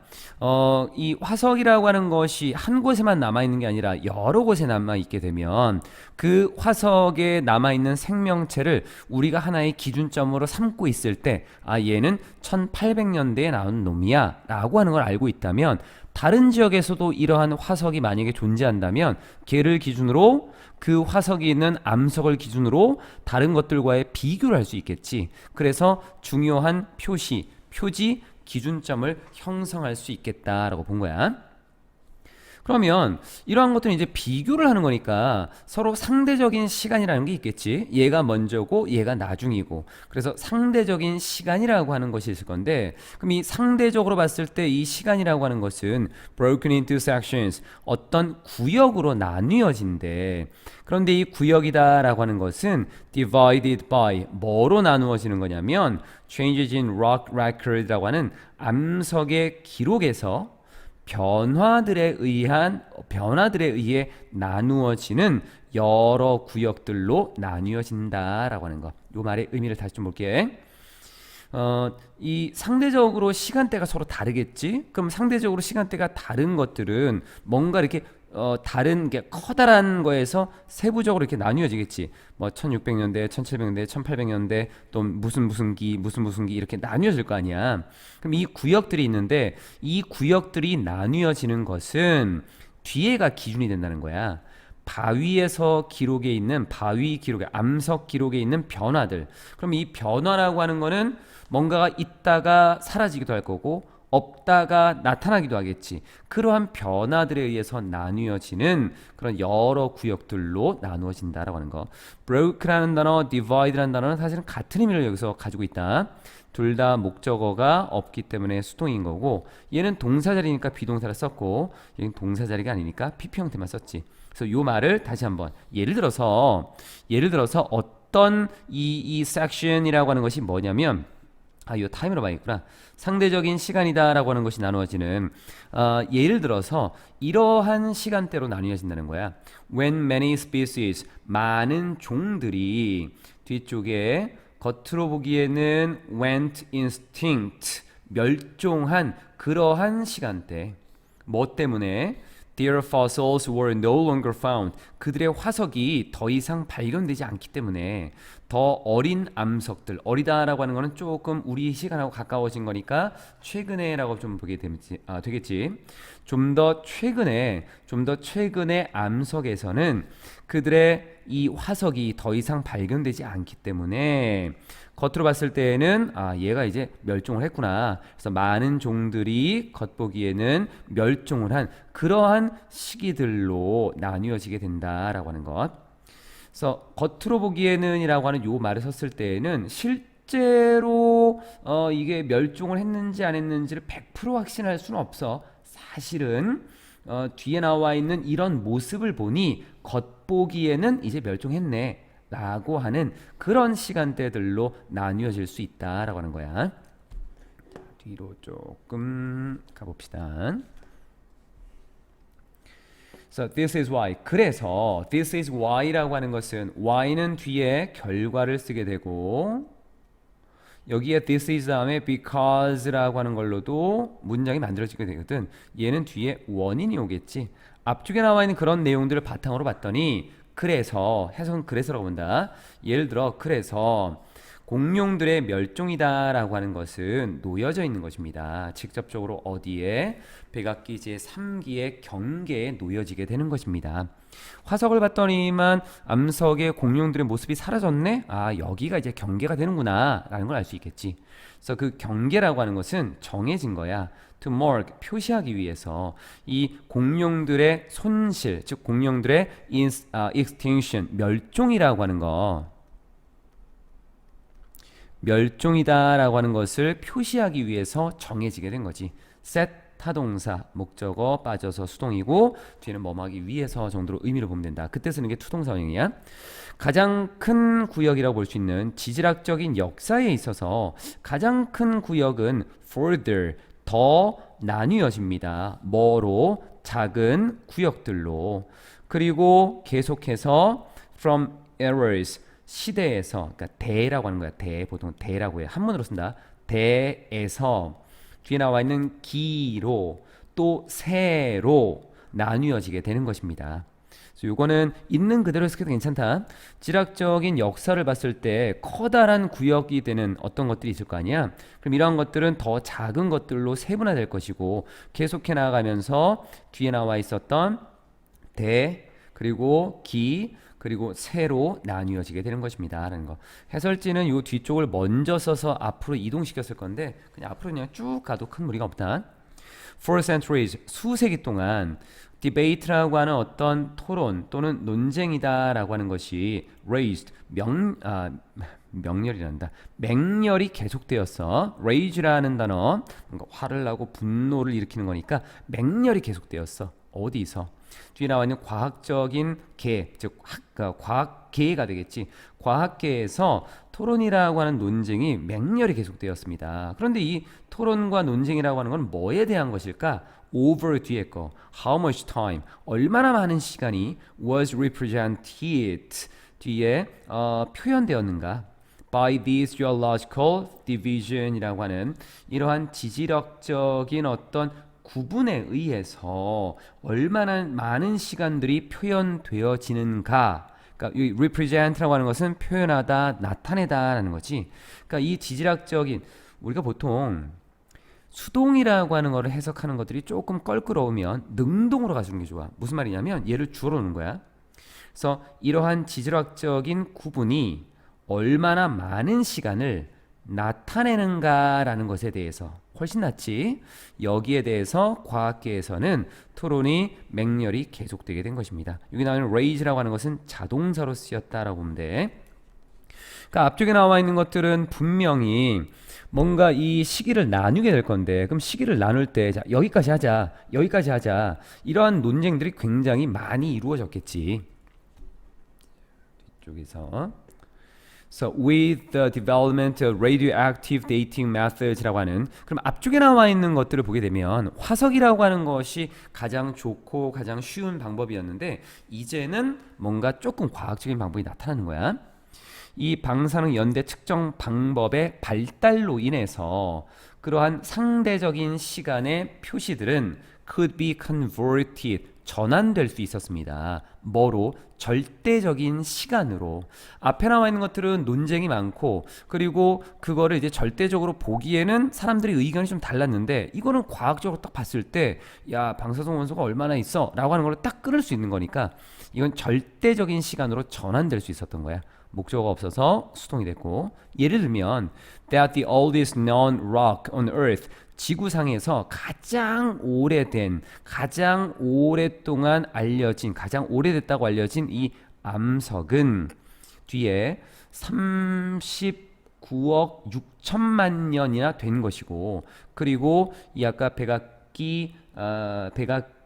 이 화석이라고 하는 것이 한 곳에만 남아있는 게 아니라 여러 곳에 남아있게 되면 그 화석에 남아있는 생명체를 우리가 하나의 기준점으로 삼고 있을 때 아 얘는 1800년대에 나온 놈이야 라고 하는 걸 알고 있다면 다른 지역에서도 이러한 화석이 만약에 존재한다면 걔를 기준으로 그 화석이 있는 암석을 기준으로 다른 것들과의 비교를 할 수 있겠지. 그래서 중요한 표시, 표지, 기준점을 형성할 수 있겠다라고 본 거야. 그러면 이러한 것들은 이제 비교를 하는 거니까 서로 상대적인 시간이라는 게 있겠지. 얘가 먼저고 얘가 나중이고. 그래서 상대적인 시간이라고 하는 것이 있을 건데 그럼 이 상대적으로 봤을 때 이 시간이라고 하는 것은 broken into sections 어떤 구역으로 나뉘어진대. 그런데 이 구역이다라고 하는 것은 divided by 뭐로 나누어지는 거냐면 changes in rock record라고 하는 암석의 기록에서 변화들에 의해 나누어지는 여러 구역들로 나뉘어진다라고 하는 거. 이 말의 의미를 다시 좀 볼게. 이 상대적으로 시간대가 서로 다르겠지? 그럼 상대적으로 시간대가 다른 것들은 뭔가 이렇게 다른 게 커다란 거에서 세부적으로 이렇게 나뉘어지겠지. 뭐 1600년대, 1700년대, 1800년대 또 무슨 기 이렇게 나뉘어질 거 아니야. 그럼 이 구역들이 있는데 이 구역들이 나뉘어지는 것은 뒤에가 기준이 된다는 거야. 바위에서 기록에 있는 암석 기록에 있는 변화들. 그럼 이 변화라고 하는 거는 뭔가가 있다가 사라지기도 할 거고 없다가 나타나기도 하겠지. 그러한 변화들에 의해서 나뉘어지는 그런 여러 구역들로 나누어진다라고 하는 거. broke라는 단어, divide라는 단어는 사실은 같은 의미를 여기서 가지고 있다. 둘 다 목적어가 없기 때문에 수동인 거고 얘는 동사자리니까 비동사를 썼고 얘는 동사자리가 아니니까 PP 형태만 썼지. 그래서 이 말을 다시 한번 예를 들어서 어떤 이 section이라고 하는 것이 뭐냐면 이 타임으로 많이 있구나. 상대적인 시간이다라고 하는 것이 나누어지는 예를 들어서 이러한 시간대로 나누어진다는 거야. When many species 많은 종들이 뒤쪽에 겉으로 보기에는 went extinct 멸종한 그러한 시간대. 뭐 때문에? Their fossils were no longer found. 그들의 화석이 더 이상 발견되지 않기 때문에 더 어린 암석들, 어리다라고 하는 거는 조금 우리 시간하고 가까워진 거니까 최근에라고 좀 보게 되겠지. 좀 더 최근의 암석에서는 그들의 이 화석이 더 이상 발견되지 않기 때문에 겉으로 봤을 때에는 얘가 이제 멸종을 했구나. 그래서 많은 종들이 겉보기에는 멸종을 한 그러한 시기들로 나뉘어지게 된다라고 하는 것. 그래서 겉으로 보기에는이라고 하는 요 말을 썼을 때에는 실제로 이게 멸종을 했는지 안 했는지를 100% 확신할 수는 없어. 사실은 뒤에 나와 있는 이런 모습을 보니 겉보기에는 이제 멸종했네 라고 하는 그런 시간대들로 나뉘어질 수 있다라고 하는 거야. 뒤로 조금 가봅시다. So this is why. 그래서 this is why라고 하는 것은 why는 뒤에 결과를 쓰게 되고 여기에 this is 다음에 because라고 하는 걸로도 문장이 만들어지게 되거든. 얘는 뒤에 원인이 오겠지. 앞쪽에 나와 있는 그런 내용들을 바탕으로 봤더니 그래서 해석은 그래서라고 본다. 예를 들어 그래서 공룡들의 멸종이다라고 하는 것은 놓여져 있는 것입니다. 직접적으로 어디에? 백악기 제3기의 경계에 놓여지게 되는 것입니다. 화석을 봤더니만 암석의 공룡들의 모습이 사라졌네? 여기가 이제 경계가 되는구나 라는 걸 알 수 있겠지. 그래서 그 경계라고 하는 것은 정해진 거야. To mark, 표시하기 위해서 이 공룡들의 손실, 즉 공룡들의 extinction, 멸종이라고 하는 거, 멸종이다라고 하는 것을 표시하기 위해서 정해지게 된 거지. set 타동사, 목적어 빠져서 수동이고 뒤에는 뭐뭐하기 위해서 정도로 의미를 보면 된다. 그때 쓰는 게 투동사형이야. 가장 큰 구역이라고 볼 수 있는 지질학적인 역사에 있어서 가장 큰 구역은 further, 더 나뉘어집니다. 뭐로? 작은 구역들로. 그리고 계속해서 from eras, 시대에서, 그러니까 대라고 하는 거야. 대, 보통 대라고 해. 한문으로 쓴다. 대에서 뒤에 나와 있는 기로 또 세로 나뉘어지게 되는 것입니다. 그래서 이거는 있는 그대로 해석해도 괜찮다. 지락적인 역사를 봤을 때 커다란 구역이 되는 어떤 것들이 있을 거 아니야. 그럼 이러한 것들은 더 작은 것들로 세분화될 것이고 계속해 나가면서 뒤에 나와 있었던 대 그리고 기 그리고 세로 나뉘어지게 되는 것입니다. 라는 거. 해설지는 이 뒤쪽을 먼저 써서 앞으로 이동시켰을 건데 그냥 앞으로 그냥 쭉 가도 큰 무리가 없다. For centuries, 수세기 동안 debate라고 하는 어떤 토론 또는 논쟁이다라고 하는 것이 raised, 명렬이란다. 맹렬이 계속되었어. raise라는 단어, 뭔가 화를 나고 분노를 일으키는 거니까 맹렬이 계속되었어. 어디서? 뒤에 나와 있는 과학적인 계, 즉 과학계가 되겠지. 과학계에서 토론이라고 하는 논쟁이 맹렬히 계속되었습니다. 그런데 이 토론과 논쟁이라고 하는 건 뭐에 대한 것일까? over 뒤에 거, how much time, 얼마나 많은 시간이 was represented 뒤에 표현되었는가? by this geological division이라고 하는 이러한 지질학적인 어떤 구분에 의해서 얼마나 많은 시간들이 표현되어지는가. 그러니까 이 represent라고 하는 것은 표현하다, 나타내다라는 거지. 그러니까 이 지질학적인 우리가 보통 수동이라고 하는 거를 해석하는 것들이 조금 껄끄러우면 능동으로 가주는 게 좋아. 무슨 말이냐면 얘를 주어로 놓는 거야. 그래서 이러한 지질학적인 구분이 얼마나 많은 시간을 나타내는가라는 것에 대해서 훨씬 낫지. 여기에 대해서 과학계에서는 토론이 맹렬히 계속되게 된 것입니다. 여기 나오는 raise라고 하는 것은 자동사로 쓰였다라고 보면 돼. 그러니까 앞쪽에 나와 있는 것들은 분명히 뭔가 이 시기를 나누게 될 건데 그럼 시기를 나눌 때 자, 여기까지 하자 이러한 논쟁들이 굉장히 많이 이루어졌겠지. 뒤쪽에서 So with the development of radioactive dating methods라고 하는 그럼 앞쪽에 나와 있는 것들을 보게 되면 화석이라고 하는 것이 가장 좋고 가장 쉬운 방법이었는데 이제는 뭔가 조금 과학적인 방법이 나타나는 거야. 이 방사능 연대 측정 방법의 발달로 인해서 그러한 상대적인 시간의 표시들은 could be converted 전환될 수 있었습니다. 뭐로? 절대적인 시간으로. 앞에 나와 있는 것들은 논쟁이 많고 그리고 그거를 이제 절대적으로 보기에는 사람들의 의견이 좀 달랐는데 이거는 과학적으로 딱 봤을 때 야 방사성 원소가 얼마나 있어 라고 하는 걸 딱 끊을 수 있는 거니까 이건 절대적인 시간으로 전환될 수 있었던 거야. 목적어가 없어서 수동이 됐고 예를 들면 that the oldest known rock on earth 지구상에서 가장 오래된 가장 오랫동안 알려진 가장 오래됐다고 알려진 이 암석은 뒤에 39억 6천만 년이나 된 것이고 그리고 이 아까 백악기의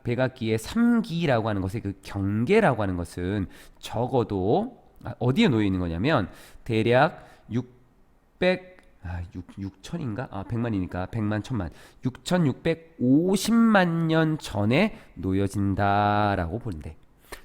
3기라고 하는 것의 그 경계라고 하는 것은 적어도 어디에 놓여 있는 거냐면 대략 6천인가? 100만이니까 100만, 1000만 6650만 년 전에 놓여진다라고 본대.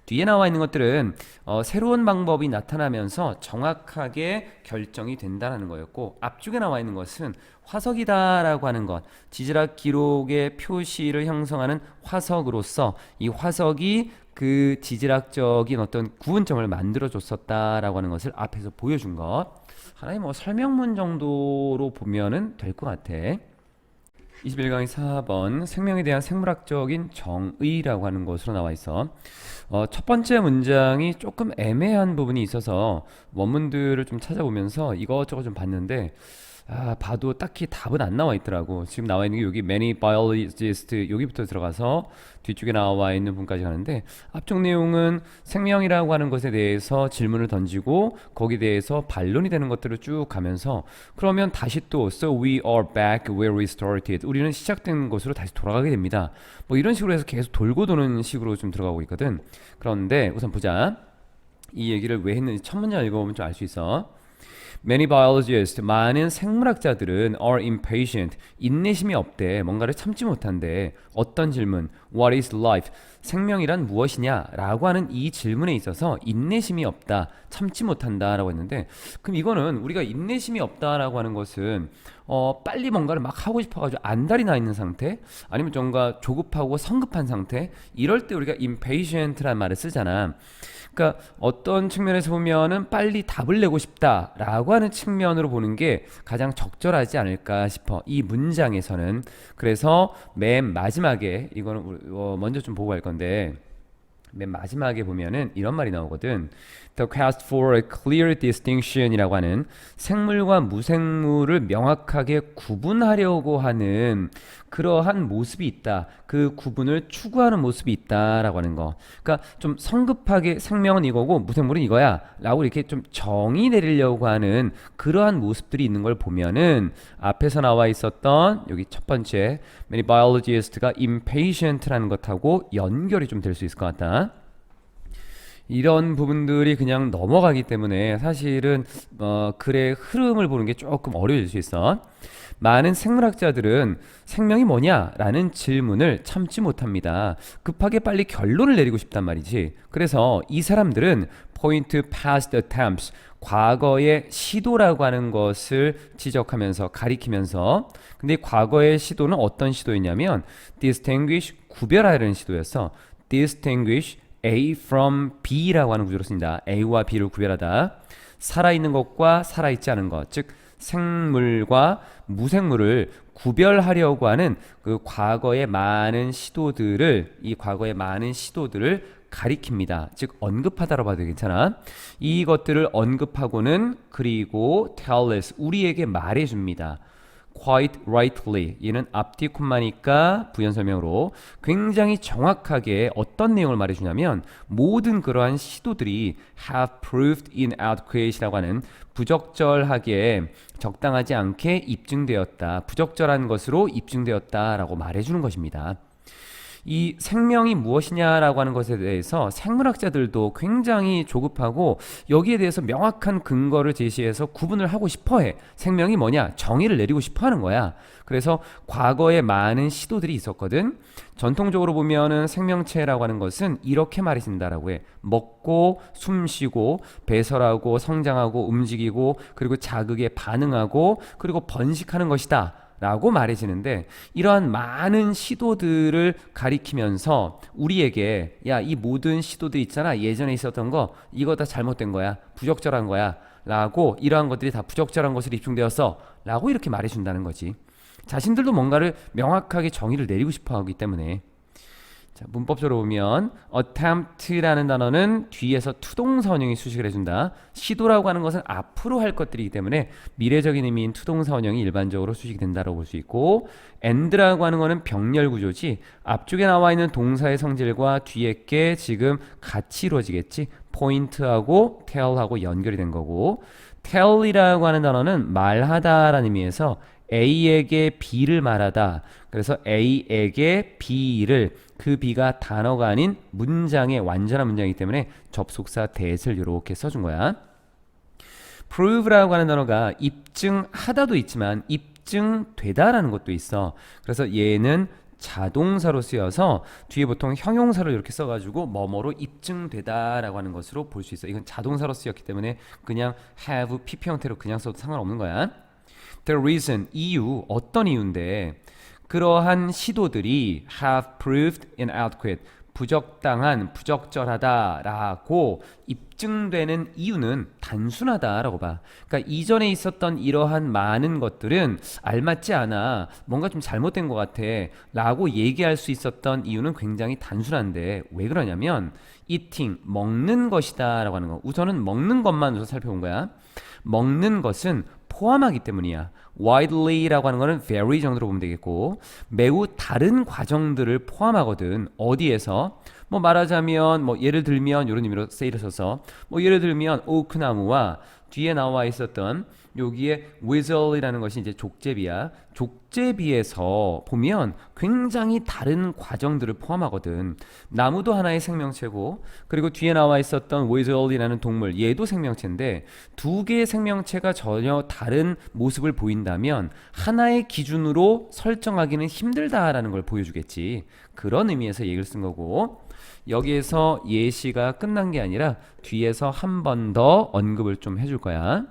뒤에 나와 있는 것들은 새로운 방법이 나타나면서 정확하게 결정이 된다는 거였고 앞쪽에 나와 있는 것은 화석이다라고 하는 것 지질학 기록의 표시를 형성하는 화석으로서 이 화석이 그 지질학적인 어떤 구분점을 만들어 줬었다라고 하는 것을 앞에서 보여준 것 하나의 뭐 설명문 정도로 보면은 될 것 같아. 21강의 4번 생명에 대한 생물학적인 정의라고 하는 것으로 나와 있어. 첫 번째 문장이 조금 애매한 부분이 있어서 원문들을 좀 찾아보면서 이것저것 좀 봤는데 봐도 딱히 답은 안 나와 있더라고. 지금 나와 있는 게 여기 many biologists 여기부터 들어가서 뒤쪽에 나와 있는 부분까지 가는데 앞쪽 내용은 생명이라고 하는 것에 대해서 질문을 던지고 거기에 대해서 반론이 되는 것들을 쭉 가면서 그러면 다시 또 so we are back where we started 우리는 시작된 곳으로 다시 돌아가게 됩니다. 뭐 이런 식으로 해서 계속 돌고 도는 식으로 좀 들어가고 있거든. 그런데 우선 보자. 이 얘기를 왜 했는지 첫 문장 읽어보면 좀 알 수 있어. Many biologists, 많은 생물학자들은 are impatient, 인내심이 없대, 뭔가를 참지 못한대. 어떤 질문? What is life? 생명이란 무엇이냐? 라고 하는 이 질문에 있어서 인내심이 없다, 참지 못한다 라고 했는데 그럼 이거는 우리가 인내심이 없다라고 하는 것은 빨리 뭔가를 막 하고 싶어가지고 안달이 나 있는 상태 아니면 뭔가 조급하고 성급한 상태 이럴 때 우리가 impatient라는 말을 쓰잖아. 그러니까 어떤 측면에서 보면은 빨리 답을 내고 싶다라고 하는 측면으로 보는 게 가장 적절하지 않을까 싶어. 이 문장에서는. 그래서 맨 마지막에 이거는 먼저 좀 보고 갈 건데 맨 마지막에 보면은 이런 말이 나오거든. The quest for a clear distinction이라고 하는 생물과 무생물을 명확하게 구분하려고 하는 그러한 모습이 있다. 그 구분을 추구하는 모습이 있다라고 하는 거. 그러니까 좀 성급하게 생명은 이거고 무생물은 이거야 라고 이렇게 좀 정의 내리려고 하는 그러한 모습들이 있는 걸 보면은 앞에서 나와 있었던 여기 첫 번째 many biologist가 impatient라는 것하고 연결이 좀 될 수 있을 것 같다. 이런 부분들이 그냥 넘어가기 때문에 사실은 글의 흐름을 보는 게 조금 어려워질 수 있어. 많은 생물학자들은 생명이 뭐냐라는 질문을 참지 못합니다. 급하게 빨리 결론을 내리고 싶단 말이지. 그래서 이 사람들은 point past attempts, 과거의 시도라고 하는 것을 지적하면서 가리키면서 근데 과거의 시도는 어떤 시도였냐면 distinguish, 구별하려는 시도였어. distinguish A from B라고 하는 구조로 씁니다. A와 B를 구별하다. 살아있는 것과 살아있지 않은 것, 즉 생물과 무생물을 구별하려고 하는 그 과거의 많은 시도들을 가리킵니다. 즉 언급하다라고 봐도 괜찮아. 이것들을 언급하고는 그리고 tell us 우리에게 말해줍니다. quite rightly 얘는 앞뒤 콤마니까 부연 설명으로 굉장히 정확하게 어떤 내용을 말해주냐면 모든 그러한 시도들이 have proved inadequate이라고 하는 부적절하게 적당하지 않게 입증되었다. 부적절한 것으로 입증되었다라고 말해주는 것입니다. 이 생명이 무엇이냐라고 하는 것에 대해서 생물학자들도 굉장히 조급하고 여기에 대해서 명확한 근거를 제시해서 구분을 하고 싶어해. 생명이 뭐냐? 정의를 내리고 싶어 하는 거야. 그래서 과거에 많은 시도들이 있었거든. 전통적으로 보면은 생명체라고 하는 것은 이렇게 말해진다라고 해. 먹고 숨쉬고 배설하고 성장하고 움직이고 그리고 자극에 반응하고 그리고 번식하는 것이다 라고 말해지는데, 이러한 많은 시도들을 가리키면서 우리에게 야, 이 모든 시도들 있잖아, 예전에 있었던 거 이거 다 잘못된 거야, 부적절한 거야 라고, 이러한 것들이 다 부적절한 것으로 입증되었어 라고 이렇게 말해준다는 거지. 자신들도 뭔가를 명확하게 정의를 내리고 싶어 하기 때문에. 자, 문법적으로 보면 attempt라는 단어는 뒤에서 투동사원형이 수식을 해준다. 시도라고 하는 것은 앞으로 할 것들이기 때문에 미래적인 의미인 투동사원형이 일반적으로 수식이 된다고 볼 수 있고, and라고 하는 것은 병렬 구조지, 앞쪽에 나와 있는 동사의 성질과 뒤에 게 지금 같이 이루어지겠지. point하고 tell하고 연결이 된 거고, tell이라고 하는 단어는 말하다라는 의미에서 A에게 B를 말하다. 그래서 A에게 B를, 그 B가 단어가 아닌 문장의 완전한 문장이기 때문에 접속사 that을 이렇게 써준 거야. prove라고 하는 단어가 입증하다도 있지만 입증되다라는 것도 있어. 그래서 얘는 자동사로 쓰여서 뒤에 보통 형용사를 이렇게 써가지고 뭐뭐로 입증되다라고 하는 것으로 볼 수 있어. 이건 자동사로 쓰였기 때문에 그냥 have, PP 형태로 그냥 써도 상관없는 거야. The reason, 이유, 어떤 이유인데 그러한 시도들이 have proved inadequate, 부적당한, 부적절하다라고 입증되는 이유는 단순하다라고 봐. 그러니까 이전에 있었던 이러한 많은 것들은 알맞지 않아, 뭔가 좀 잘못된 것 같아 라고 얘기할 수 있었던 이유는 굉장히 단순한데, 왜 그러냐면 eating, 먹는 것이다 라고 하는 거. 우선은 먹는 것만 우선 살펴본 거야. 먹는 것은 포함하기 때문이야. widely라고 하는 거는 very 정도로 보면 되겠고, 매우 다른 과정들을 포함하거든. 어디에서? 뭐 말하자면 뭐 예를 들면 이런 의미로 say를 써서 뭐 예를 들면 오크나무와 뒤에 나와 있었던 여기에 whistle이라는 것이 이제 족제비야. 족제비에서 보면 굉장히 다른 과정들을 포함하거든. 나무도 하나의 생명체고, 그리고 뒤에 나와 있었던 whistle이라는 동물, 얘도 생명체인데 두 개의 생명체가 전혀 다른 모습을 보인다면 하나의 기준으로 설정하기는 힘들다라는 걸 보여주겠지. 그런 의미에서 얘기를 쓴 거고, 여기에서 예시가 끝난 게 아니라 뒤에서 한 번 더 언급을 좀 해줄 거야.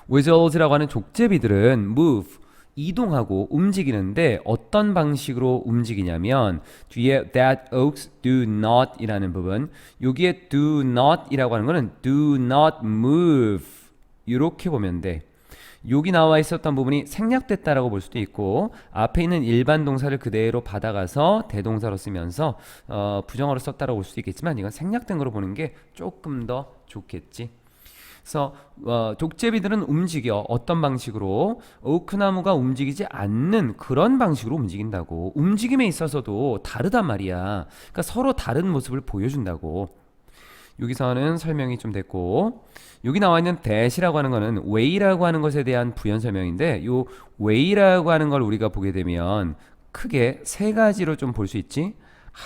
wizards라고 하는 족제비들은 move, 이동하고 움직이는데 어떤 방식으로 움직이냐면 뒤에 that oaks do not 이라는 부분, 여기에 do not 이라고 하는 거는 do not move 이렇게 보면 돼. 여기 나와 있었던 부분이 생략됐다라고 볼 수도 있고, 앞에 있는 일반 동사를 그대로 받아가서 대동사로 쓰면서 부정어로 썼다라고 볼 수도 있겠지만, 이건 생략된 거로 보는 게 조금 더 좋겠지. 그래서 족제비들은 움직여. 어떤 방식으로? 오크나무가 움직이지 않는 그런 방식으로 움직인다고. 움직임에 있어서도 다르단 말이야. 그러니까 서로 다른 모습을 보여준다고. 여기서는 설명이 좀 됐고, 여기 나와 있는 that이라고 하는 거는 way라고 하는 것에 대한 부연 설명인데, 요 way라고 하는 걸 우리가 보게 되면 크게 세 가지로 좀 볼 수 있지.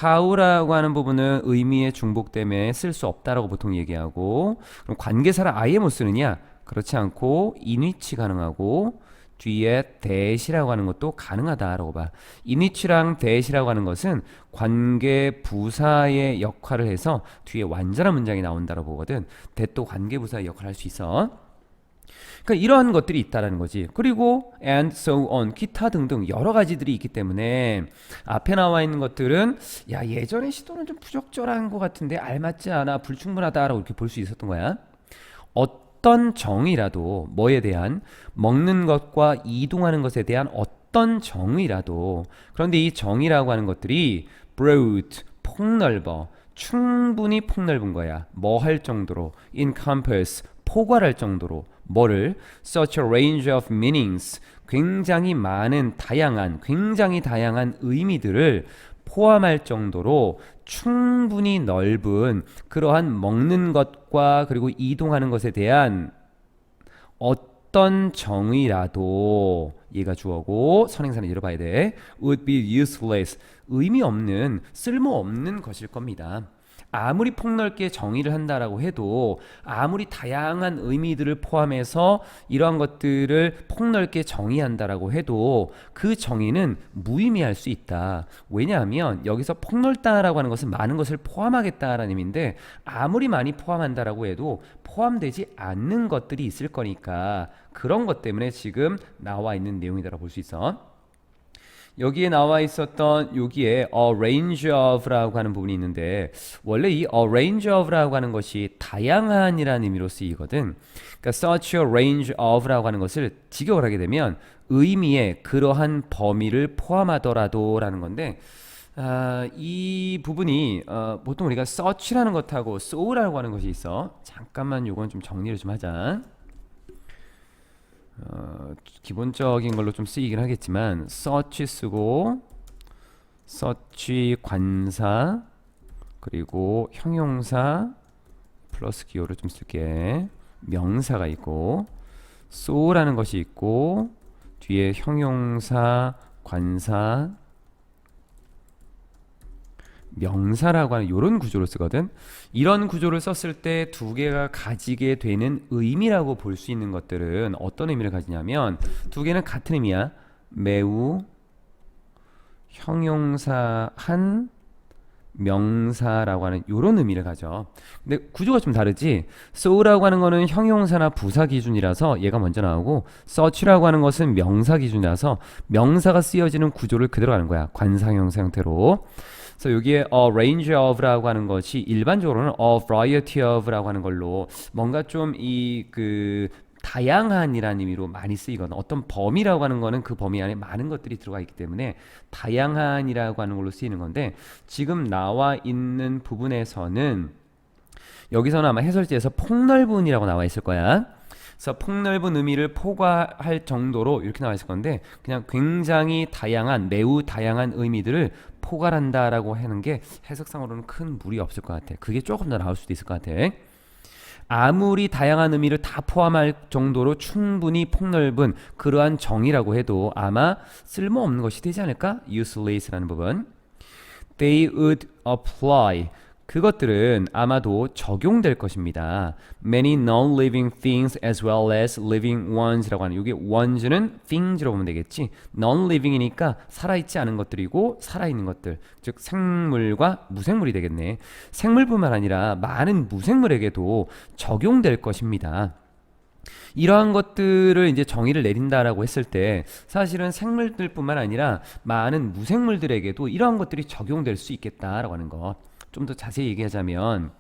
how라고 하는 부분은 의미의 중복 때문에 쓸 수 없다라고 보통 얘기하고, 그럼 관계사를 아예 못 쓰느냐? 그렇지 않고 in which 가능하고, 뒤에 that이라고 하는 것도 가능하다라고 봐. in which랑 that이라고 하는 것은 관계 부사의 역할을 해서 뒤에 완전한 문장이 나온다고 보거든. that도 관계 부사의 역할을 할 수 있어. 그러니까 이러한 것들이 있다라는 거지. 그리고 and so on, 기타 등등 여러 가지들이 있기 때문에 앞에 나와 있는 것들은 야, 예전의 시도는 좀 부적절한 것 같은데 알맞지 않아, 불충분하다라고 이렇게 볼 수 있었던 거야. 어떤 정의라도, 뭐에 대한, 먹는 것과 이동하는 것에 대한 어떤 정의라도, 그런데 이 정의라고 하는 것들이 broad, 폭넓어, 충분히 폭넓은 거야. 뭐 할 정도로, encompass, 포괄할 정도로, 뭐를? such a range of meanings, 굉장히 많은 굉장히 다양한 의미들을 포함할 정도로 충분히 넓은 그러한 먹는 것과 그리고 이동하는 것에 대한 어떤 정의라도 얘가 주어고 선행사는 열어봐야 돼. would be useless. 의미 없는, 쓸모없는 것일 겁니다. 아무리 폭넓게 정의를 한다라고 해도 아무리 다양한 의미들을 포함해서 이러한 것들을 폭넓게 정의한다라고 해도 그 정의는 무의미할 수 있다. 왜냐하면 여기서 폭넓다라고 하는 것은 많은 것을 포함하겠다라는 의미인데 아무리 많이 포함한다라고 해도 포함되지 않는 것들이 있을 거니까 그런 것 때문에 지금 나와 있는 내용이다라고 볼 수 있어. 여기에 나와 있었던 여기에 a range of라고 하는 부분이 있는데 원래 이 a range of라고 하는 것이 다양한이라는 의미로 쓰이거든. 그러니까 such a range of라고 하는 것을 직역을 하게 되면 의미의 그러한 범위를 포함하더라도라는 건데 이 부분이 보통 우리가 such라는 것하고 so라고 하는 것이 있어. 잠깐만 요건 좀 정리를 좀 하자. 기본적인 걸로 좀 쓰이긴 하겠지만 such 쓰고 such 관사 그리고 형용사 플러스 기호를 좀 쓸게. 명사가 있고 so라는 것이 있고 뒤에 형용사 관사 명사라고 하는 이런 구조를 쓰거든. 이런 구조를 썼을 때 두 개가 가지게 되는 의미라고 볼 수 있는 것들은 어떤 의미를 가지냐면 두 개는 같은 의미야. 매우 형용사한 명사라고 하는 이런 의미를 가져. 근데 구조가 좀 다르지. so라고 하는 거는 형용사나 부사 기준이라서 얘가 먼저 나오고 such라고 하는 것은 명사 기준이라서 명사가 쓰여지는 구조를 그대로 가는 거야. 관사형사 형태로. 그래서 여기에 a range of라고 하는 것이 일반적으로는 a variety of라고 하는 걸로 뭔가 좀 이 그 다양한이라는 의미로 많이 쓰이거든. 어떤 범위라고 하는 거는 그 범위 안에 많은 것들이 들어가 있기 때문에 다양한이라고 하는 걸로 쓰이는 건데 지금 나와 있는 부분에서는 여기서는 아마 해설지에서 폭넓은이라고 나와 있을 거야. 그래서 폭넓은 의미를 포괄할 정도로 이렇게 나와 있을 건데 그냥 굉장히 다양한 매우 다양한 의미들을 포괄한다라고 하는 게 해석상으로는 큰 무리 없을 것 같아. 그게 조금 더 나올 수도 있을 것 같아. 아무리 다양한 의미를 다 포함할 정도로 충분히 폭넓은 그러한 정의라고 해도 아마 쓸모없는 것이 되지 않을까? useless라는 부분. They would apply. 그것들은 아마도 적용될 것입니다. Many non-living things as well as living ones라고 하는 이게 ones는 things로 보면 되겠지. non-living이니까 살아있지 않은 것들이고 살아있는 것들, 즉 생물과 무생물이 되겠네. 생물뿐만 아니라 많은 무생물에게도 적용될 것입니다. 이러한 것들을 이제 정의를 내린다라고 했을 때 사실은 생물들뿐만 아니라 많은 무생물들에게도 이러한 것들이 적용될 수 있겠다라고 하는 거. 좀 더 자세히 얘기하자면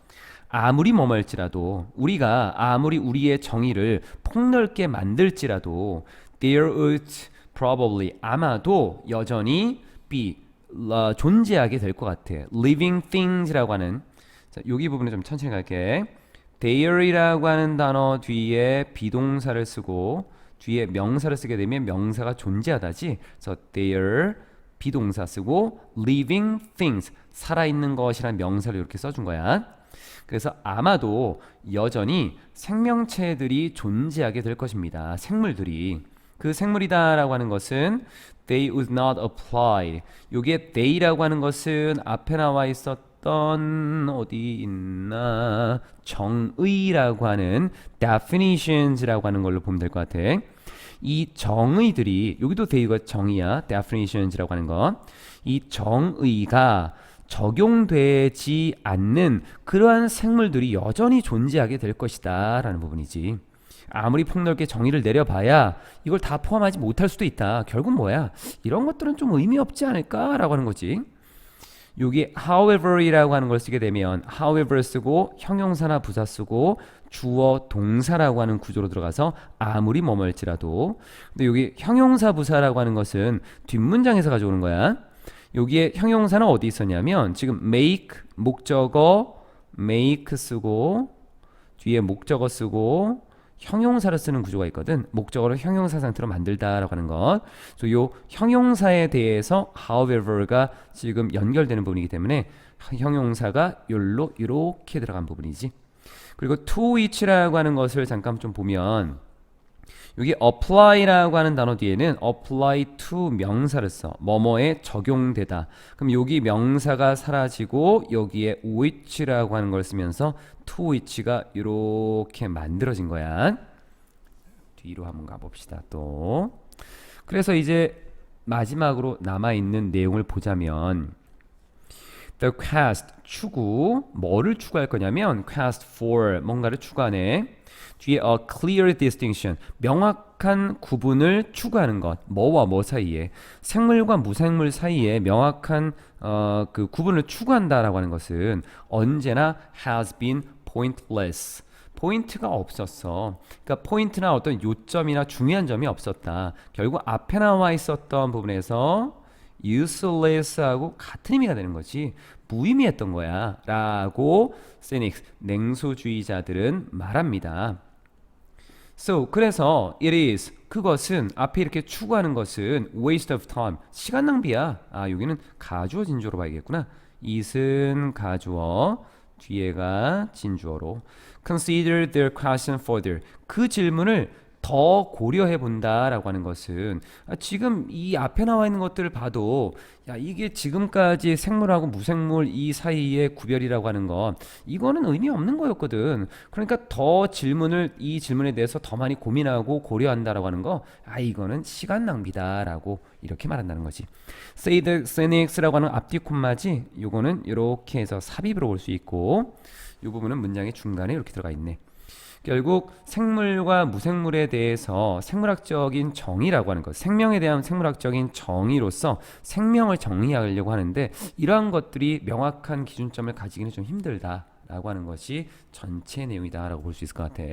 아무리 뭐할지라도 우리가 아무리 우리의 정의를 폭넓게 만들지라도 there would probably 아마도 여전히 be 존재하게 될 것 같아. living things라고 하는 자, 여기 부분을 좀 천천히 갈게. there이라고 하는 단어 뒤에 비동사를 쓰고 뒤에 명사를 쓰게 되면 명사가 존재하다지. 그래서 there 비동사 쓰고 living things 살아있는 것이라는 명사를 이렇게 써준 거야. 그래서 아마도 여전히 생명체들이 존재하게 될 것입니다. 생물들이. 그 생물이다라고 하는 것은 they would not apply. 요게 they라고 하는 것은 앞에 나와 있었던 어디 있나 정의라고 하는 definitions라고 하는 걸로 보면 될 것 같아. 이 정의들이 여기도 they가 정의야. definitions라고 하는 거. 이 정의가 적용되지 않는 그러한 생물들이 여전히 존재하게 될 것이다 라는 부분이지. 아무리 폭넓게 정의를 내려봐야 이걸 다 포함하지 못할 수도 있다. 결국 뭐야? 이런 것들은 좀 의미 없지 않을까? 라고 하는 거지. 여기 however이라고 하는 걸 쓰게 되면 however 쓰고 형용사나 부사 쓰고 주어 동사라고 하는 구조로 들어가서 아무리 뭐뭐일지라도. 근데 여기 형용사 부사라고 하는 것은 뒷문장에서 가져오는 거야. 여기에 형용사는 어디 있었냐면 지금 make 목적어 make 쓰고 뒤에 목적어 쓰고 형용사를 쓰는 구조가 있거든. 목적어를 형용사 상태로 만들다라고 하는 것. 그래서 요 형용사에 대해서 however가 지금 연결되는 부분이기 때문에 형용사가 요로 이렇게 들어간 부분이지. 그리고 to which라고 하는 것을 잠깐 좀 보면 여기 apply라고 하는 단어 뒤에는 apply to 명사를 써. 뭐뭐에 적용되다. 그럼 여기 명사가 사라지고 여기에 which라고 하는 걸 쓰면서 to which가 이렇게 만들어진 거야. 뒤로 한번 가봅시다. 또 그래서 이제 마지막으로 남아있는 내용을 보자면 the quest 추구 뭐를 추구할 거냐면 quest for 뭔가를 추구하네. 뒤에 a clear distinction 명확한 구분을 추구하는 것 뭐와 뭐 사이에 생물과 무생물 사이에 명확한 그 구분을 추구한다라고 하는 것은 언제나 has been pointless 포인트가 없었어. 그러니까 포인트나 어떤 요점이나 중요한 점이 없었다. 결국 앞에 나와 있었던 부분에서 useless하고 같은 의미가 되는 거지. 무의미했던 거야. 라고 cynics, 냉소주의자들은 말합니다. So, 그래서 it is, 그것은 앞에 이렇게 추구하는 것은 waste of time, 시간 낭비야. 아, 여기는 가주어 진주어로 봐야겠구나. it은 가주어, 뒤에가 진주어로 consider their question further 그 질문을 더 고려해 본다라고 하는 것은 지금 이 앞에 나와 있는 것들을 봐도 야 이게 지금까지 생물하고 무생물 이 사이의 구별이라고 하는 건 이거는 의미 없는 거였거든. 그러니까 더 질문을 이 질문에 대해서 더 많이 고민하고 고려한다라고 하는 거 이거는 시간 낭비다라고 이렇게 말한다는 거지. say the cynics라고 하는 앞뒤 콤마지 요거는 이렇게 해서 삽입으로 올 수 있고 이 부분은 문장의 중간에 이렇게 들어가 있네. 결국 생물과 무생물에 대해서 생물학적인 정의라고 하는 것, 생명에 대한 생물학적인 정의로서 생명을 정의하려고 하는데 이러한 것들이 명확한 기준점을 가지기는 좀 힘들다라고 하는 것이 전체 내용이다라고 볼 수 있을 것 같아.